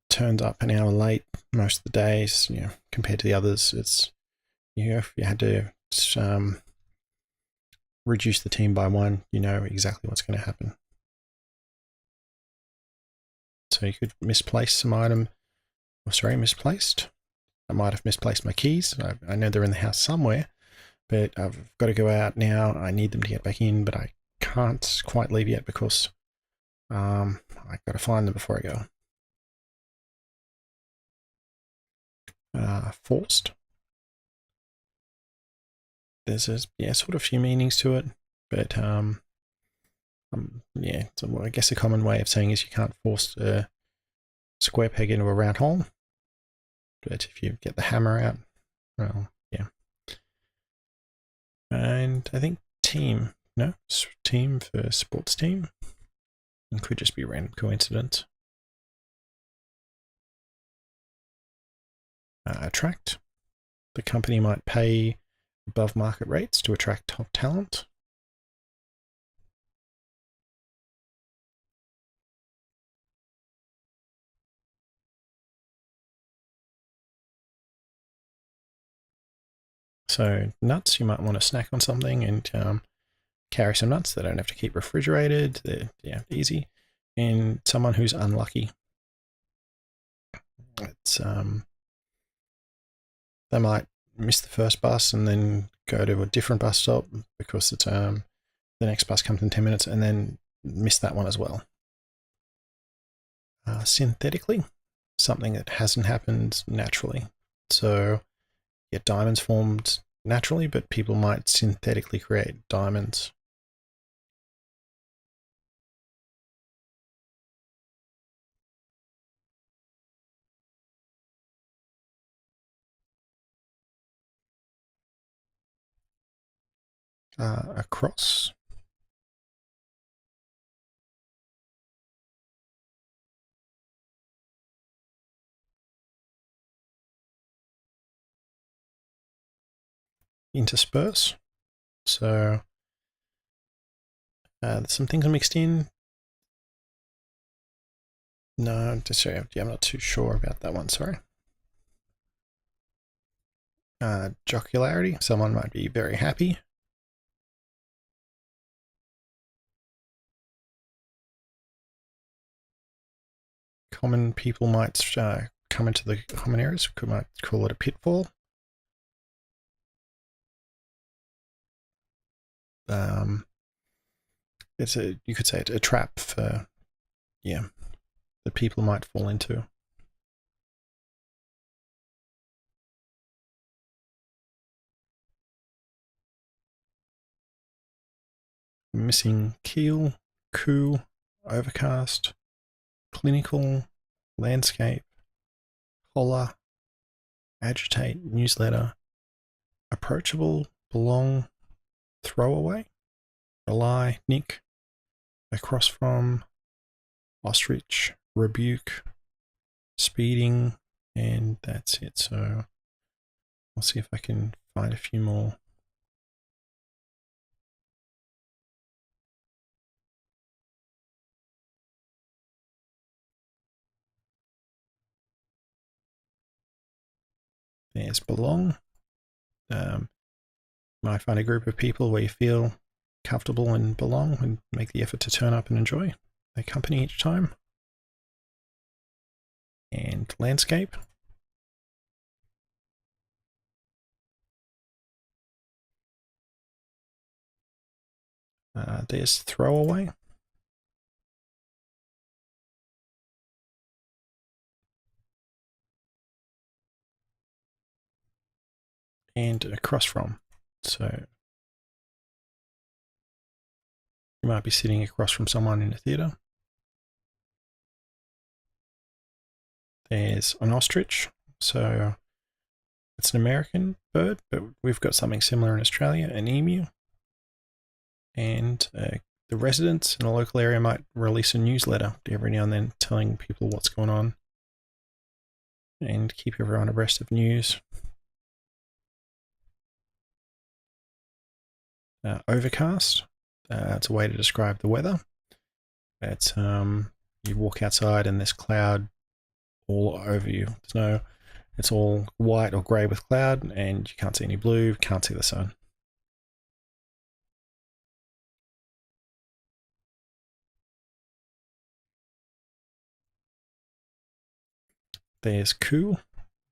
turns up an hour late most of the days, compared to the others. It's, if you had to reduce the team by one, you know exactly what's going to happen. So you could misplace some item. Oh, sorry, misplaced. I might have misplaced my keys. I know they're in the house somewhere, but I've got to go out now. I need them to get back in, but I can't quite leave yet because I've got to find them before I go. Forced. There's a sort of few meanings to it, but so I guess a common way of saying is you can't force a square peg into a round hole, but if you get the hammer out, well, yeah. And I think team for sports team. It could just be random coincidence. Attract. The company might pay above market rates to attract top talent. So nuts, you might want to snack on something and carry some nuts. They don't have to keep refrigerated. They're easy. And someone who's unlucky. It's they might miss the first bus and then go to a different bus stop because it's the next bus comes in 10 minutes and then miss that one as well. Synthetically, something that hasn't happened naturally. So diamonds formed naturally, but people might synthetically create diamonds. A cross. Intersperse. So some things are mixed in. No, I'm not too sure about that one, sorry. Jocularity. Someone might be very happy. Common people might come into the common areas. We might call it a pitfall. You could say it's a trap for, that people might fall into. Missing keel, coup, overcast, clinical, landscape, holler, agitate, newsletter, approachable, belong, throwaway, rely, nick, across from, ostrich, rebuke, speeding, and that's it. So I'll see if I can find a few more. There's belong. Might find a group of people where you feel comfortable and belong and make the effort to turn up and enjoy their company each time. And landscape. There's throwaway. And across from. So you might be sitting across from someone in a theatre. There's an ostrich. So it's an American bird, but we've got something similar in Australia, an emu. And the residents in a local area might release a newsletter every now and then telling people what's going on and keep everyone abreast of news. Overcast. It's a way to describe the weather. It's you walk outside and there's cloud all over you. It's all white or grey with cloud, and you can't see any blue, can't see the sun. There's coup.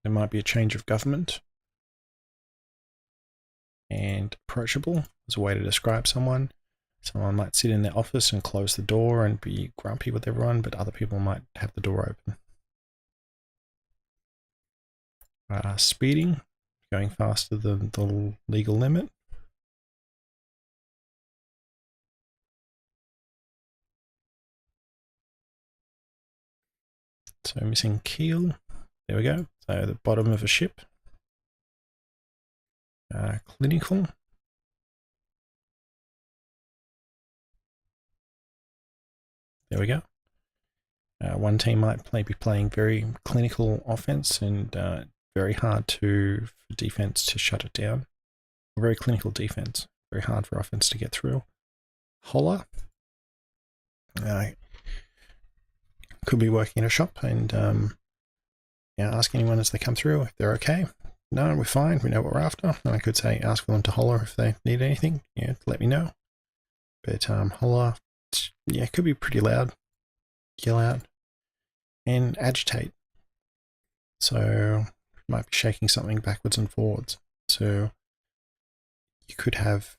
There might be a change of government. And approachable is a way to describe someone. Someone might sit in their office and close the door and be grumpy with everyone, but other people might have the door open. Speeding, going faster than the legal limit. So missing keel. There we go. So the bottom of a ship. Clinical. There we go. One team might be playing very clinical offense and very hard for defense to shut it down. Very clinical defense. Very hard for offense to get through. Holler. Could be working in a shop and ask anyone as they come through if they're okay. No, we're fine. We know what we're after. And I could say ask for them to holler if they need anything. Let me know. But holler, yeah, it could be pretty loud, yell out, and agitate. So you might be shaking something backwards and forwards. So you could have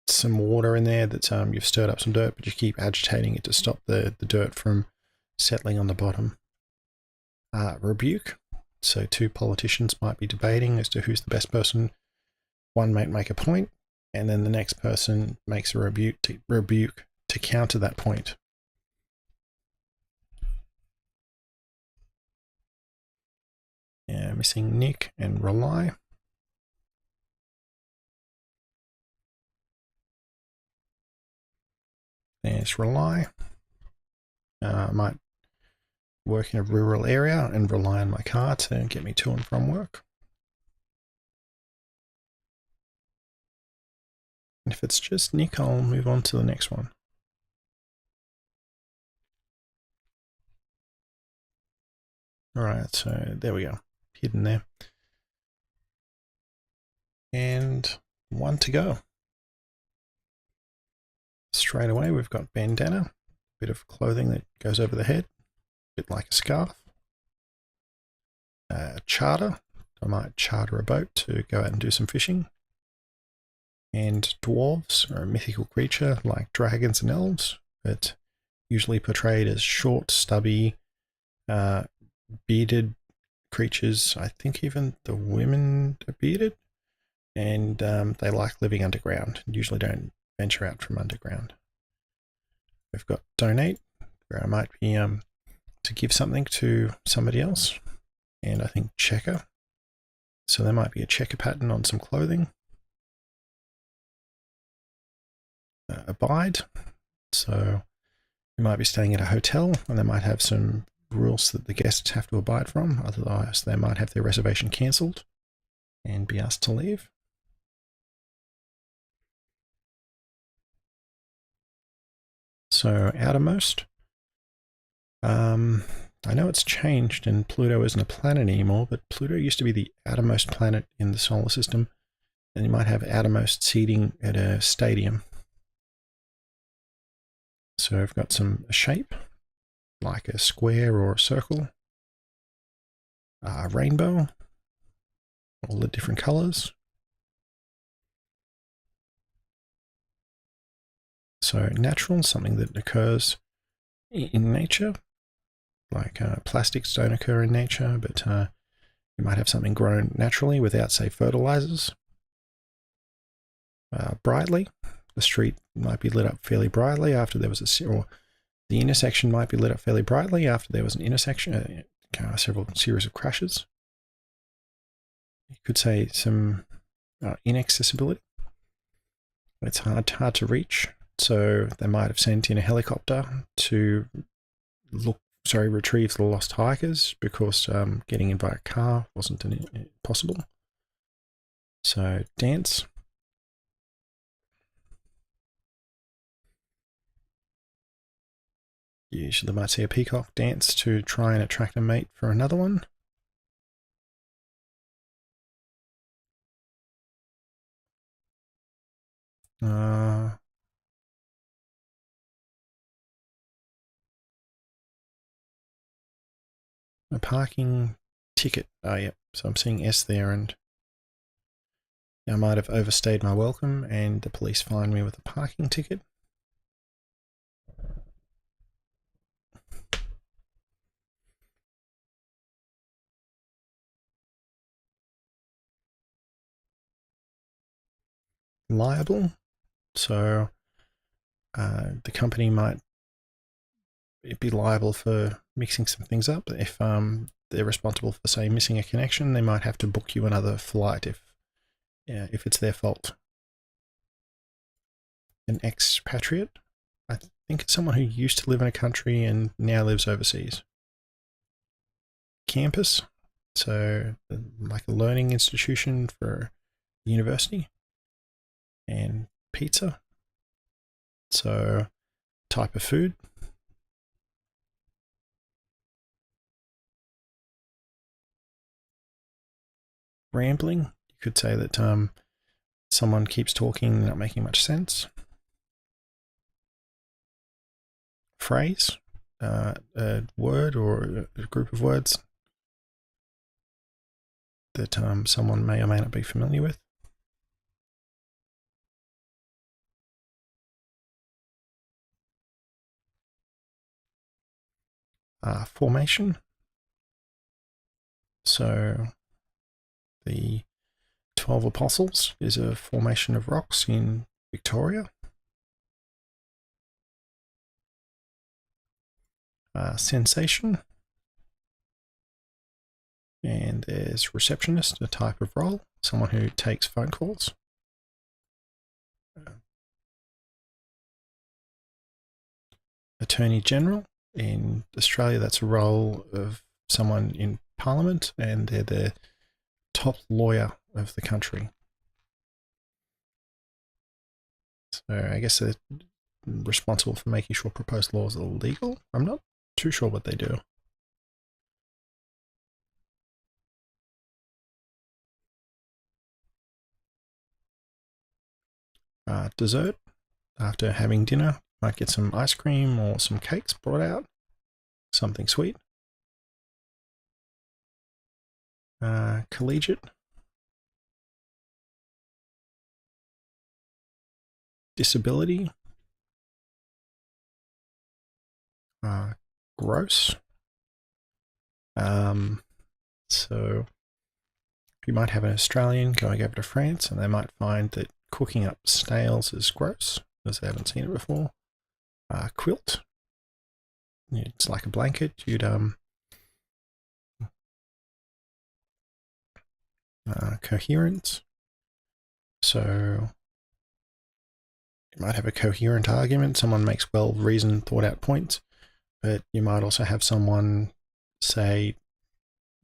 some water in there that you've stirred up some dirt, but you keep agitating it to stop the dirt from settling on the bottom. Rebuke. So two politicians might be debating as to who's the best person. One might make a point, and then the next person makes a rebuke to counter that point. Yeah, missing Nick and rely. There's rely. I might work in a rural area and rely on my car to get me to and from work. And if it's just Nick, I'll move on to the next one. Alright, so there we go. Hidden there. And one to go. Straight away, we've got bandana, a bit of clothing that goes over the head, a bit like a scarf. Charter, I might charter a boat to go out and do some fishing. And dwarves are a mythical creature like dragons and elves, but usually portrayed as short, stubby, bearded creatures. I think even the women are bearded, and they like living underground, usually don't venture out from underground. We've got donate, where I might be to give something to somebody else, and I think checker. So there might be a checker pattern on some clothing. Abide, so you might be staying at a hotel and they might have some rules that the guests have to abide from, otherwise they might have their reservation cancelled and be asked to leave. So outermost, I know it's changed and Pluto isn't a planet anymore, but Pluto used to be the outermost planet in the solar system, and you might have outermost seating at a stadium. So I've got some shape, like a square or a circle, a rainbow, all the different colors. So natural, something that occurs in nature, like plastics don't occur in nature, but you might have something grown naturally without, say, fertilizers. Brightly, the street might be lit up fairly brightly after there was or the intersection might be lit up fairly brightly after there was an intersection, several series of crashes. You could say some inaccessibility. It's hard to reach, so they might have sent in a helicopter to retrieve the lost hikers because getting in by a car wasn't possible. So dance. Usually they might see a peacock dance to try and attract a mate for another one. A parking ticket. Oh, yep. So I'm seeing S there, and I might have overstayed my welcome, and the police fined me with a parking ticket. Liable. So the company might be liable for mixing some things up. If they're responsible for, say, missing a connection, they might have to book you another flight if it's their fault. An expatriate. I think it's someone who used to live in a country and now lives overseas. Campus. So like a learning institution for university. And pizza. So type of food. Rambling. You could say that someone keeps talking, not making much sense. Phrase, a word or a group of words that someone may or may not be familiar with. Formation. So the 12 Apostles is a formation of rocks in Victoria. Sensation. And there's receptionist, a type of role, someone who takes phone calls. Attorney General. In Australia, that's a role of someone in Parliament, and they're the top lawyer of the country. So I guess they're responsible for making sure proposed laws are legal. I'm not too sure what they do. Dessert. After having dinner, might get some ice cream or some cakes brought out. Something sweet. Collegiate. Disability. Gross. So you might have an Australian going over to France and they might find that cooking up snails is gross because they haven't seen it before. Quilt. It's like a blanket. You'd coherent. So you might have a coherent argument. Someone makes well-reasoned, thought-out points, but you might also have someone say,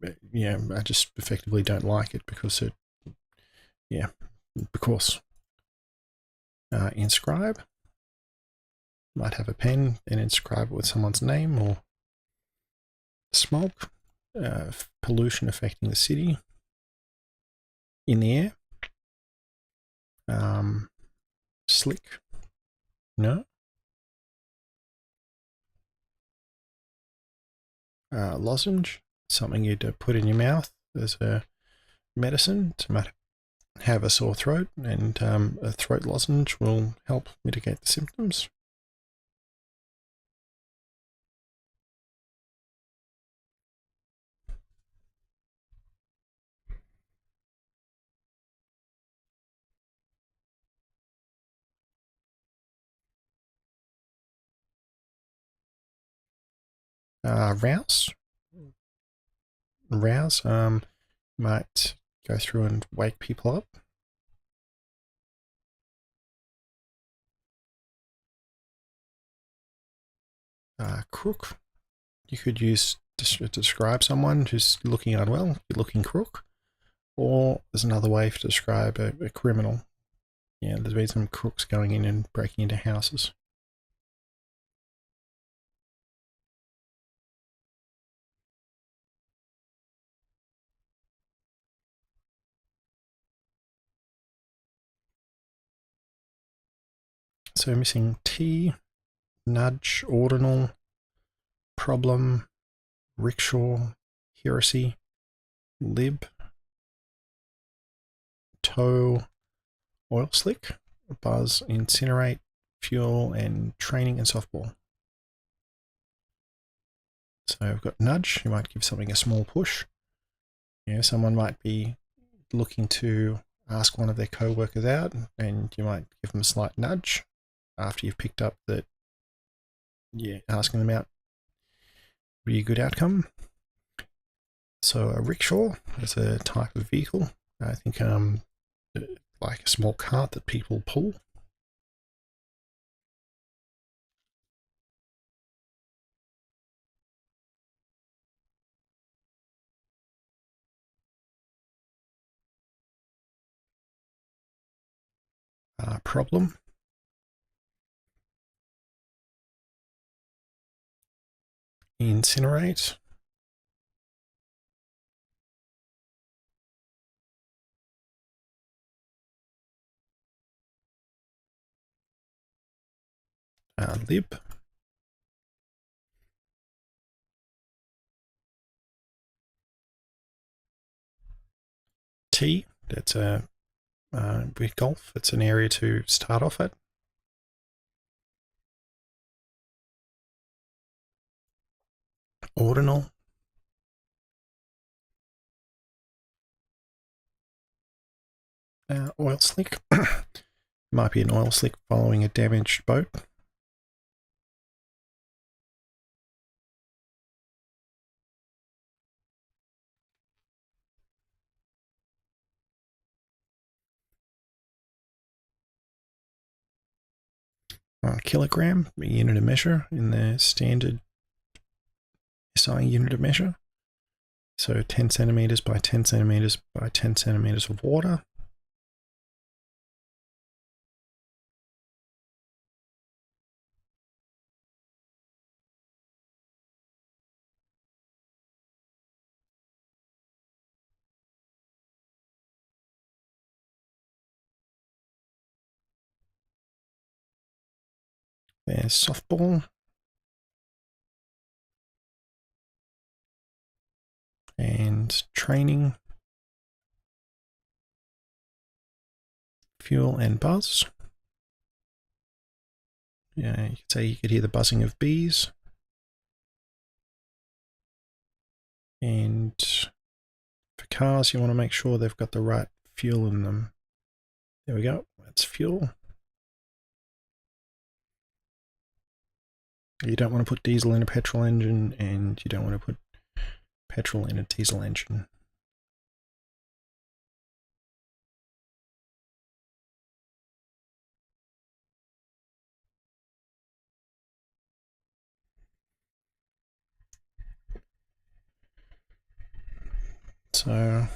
I just effectively don't like it because it, because. Inscribe. Might have a pen and inscribe it with someone's name. Or smoke. Pollution affecting the city. In the air. Slick. No. Lozenge. Something you'd put in your mouth as a medicine to have a sore throat, and a throat lozenge will help mitigate the symptoms. Rouse. Rouse might go through and wake people up. Crook. You could use to describe someone who's looking unwell. You're looking crook. Or there's another way to describe a criminal. There's been some crooks going in and breaking into houses. So missing T, nudge, ordinal, problem, rickshaw, heresy, lib, tow, oil slick, buzz, incinerate, fuel, and training and softball. So I've got nudge. You might give something a small push. Someone might be looking to ask one of their co-workers out, and you might give them a slight nudge after you've picked up that, asking them out would be a good outcome. So a rickshaw is a type of vehicle. I think like a small cart that people pull. Problem. Incinerate. lib. T, that's a with golf, it's an area to start off at. Ordinal. Oil slick. Might be an oil slick following a damaged boat. Kilogram, a unit of measure in the standard SI unit of measure. So 10 centimeters by 10 centimeters by 10 centimeters of water. There's softball. And training. Fuel and buzz. Yeah, you could say you could hear the buzzing of bees. And for cars, you want to make sure they've got the right fuel in them. There we go. That's fuel. You don't want to put diesel in a petrol engine, and you don't want to put petrol in a diesel engine. So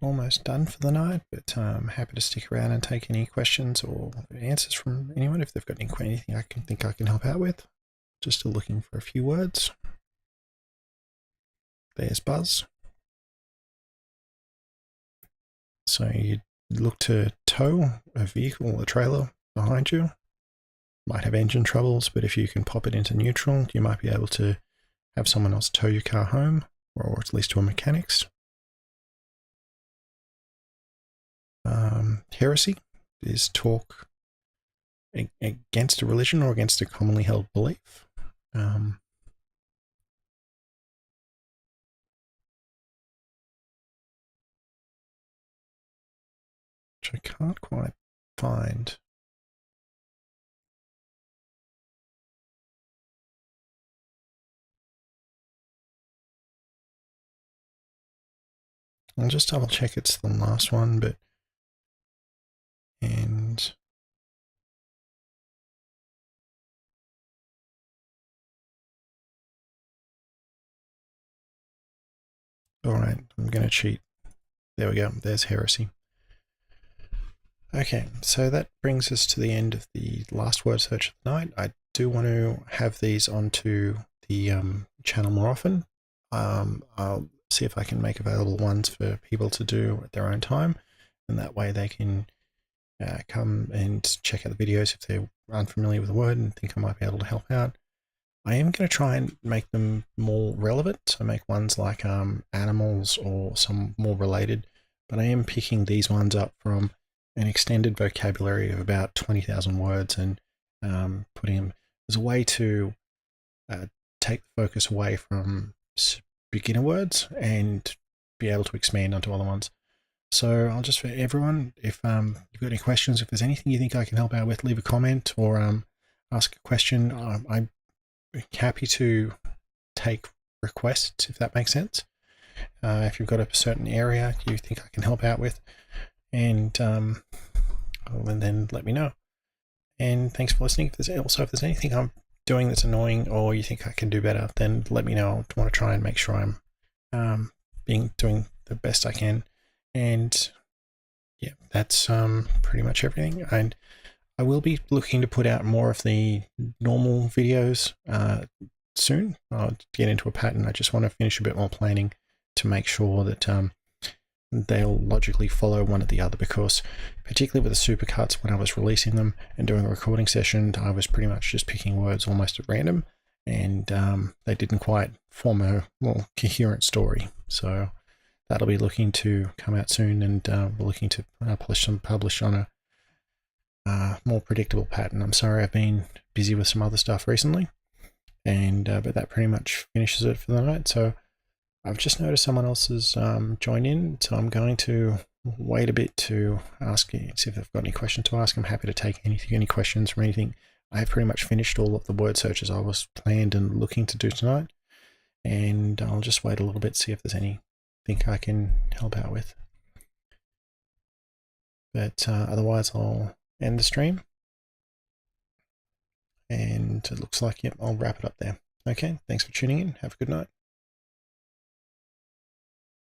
almost done for the night, but I'm happy to stick around and take any questions or answers from anyone if they've got anything I can help out with. Just still looking for a few words. There's buzz. So you look to tow a vehicle or a trailer behind you. Might have engine troubles, but if you can pop it into neutral, you might be able to have someone else tow your car home, or at least to a mechanic's. Heresy is talk against a religion or against a commonly held belief. Which I can't quite find. I'll just double check it's the last one, but and all right, I'm going to cheat. There we go. There's heresy. Okay, so that brings us to the end of the last word search of the night. I do want to have these onto the channel more often. I'll see if I can make available ones for people to do at their own time, and that way they can come and check out the videos if they're unfamiliar with the word and think I might be able to help out. I am going to try and make them more relevant, so make ones like animals or some more related, but I am picking these ones up from an extended vocabulary of about 20,000 words and putting them as a way to take the focus away from beginner words and be able to expand onto other ones. So I'll just, for everyone, if you've got any questions, if there's anything you think I can help out with, leave a comment or ask a question. I'm happy to take requests, if that makes sense. If you've got a certain area you think I can help out with, and then let me know. And thanks for listening. If there's anything I'm doing that's annoying or you think I can do better, then let me know. I want to try and make sure I'm doing the best I can. And yeah, that's pretty much everything. And I will be looking to put out more of the normal videos soon. I'll get into a pattern. I just want to finish a bit more planning to make sure that they'll logically follow one or the other, because particularly with the supercuts, when I was releasing them and doing a recording session, I was pretty much just picking words almost at random, and they didn't quite form a more coherent story. So that'll be looking to come out soon, and we're looking to publish on a more predictable pattern. I'm sorry, I've been busy with some other stuff recently, and but that pretty much finishes it for the night. So I've just noticed someone else has joined in, so I'm going to wait a bit to ask you, see if they've got any questions to ask. I'm happy to take any questions from anything. I have pretty much finished all of the word searches I was planned and looking to do tonight, and I'll just wait a little bit, see if there's anything I can help out with. But otherwise, I'll end the stream, and it looks like, yep, I'll wrap it up there. Okay, thanks for tuning in. Have a good night.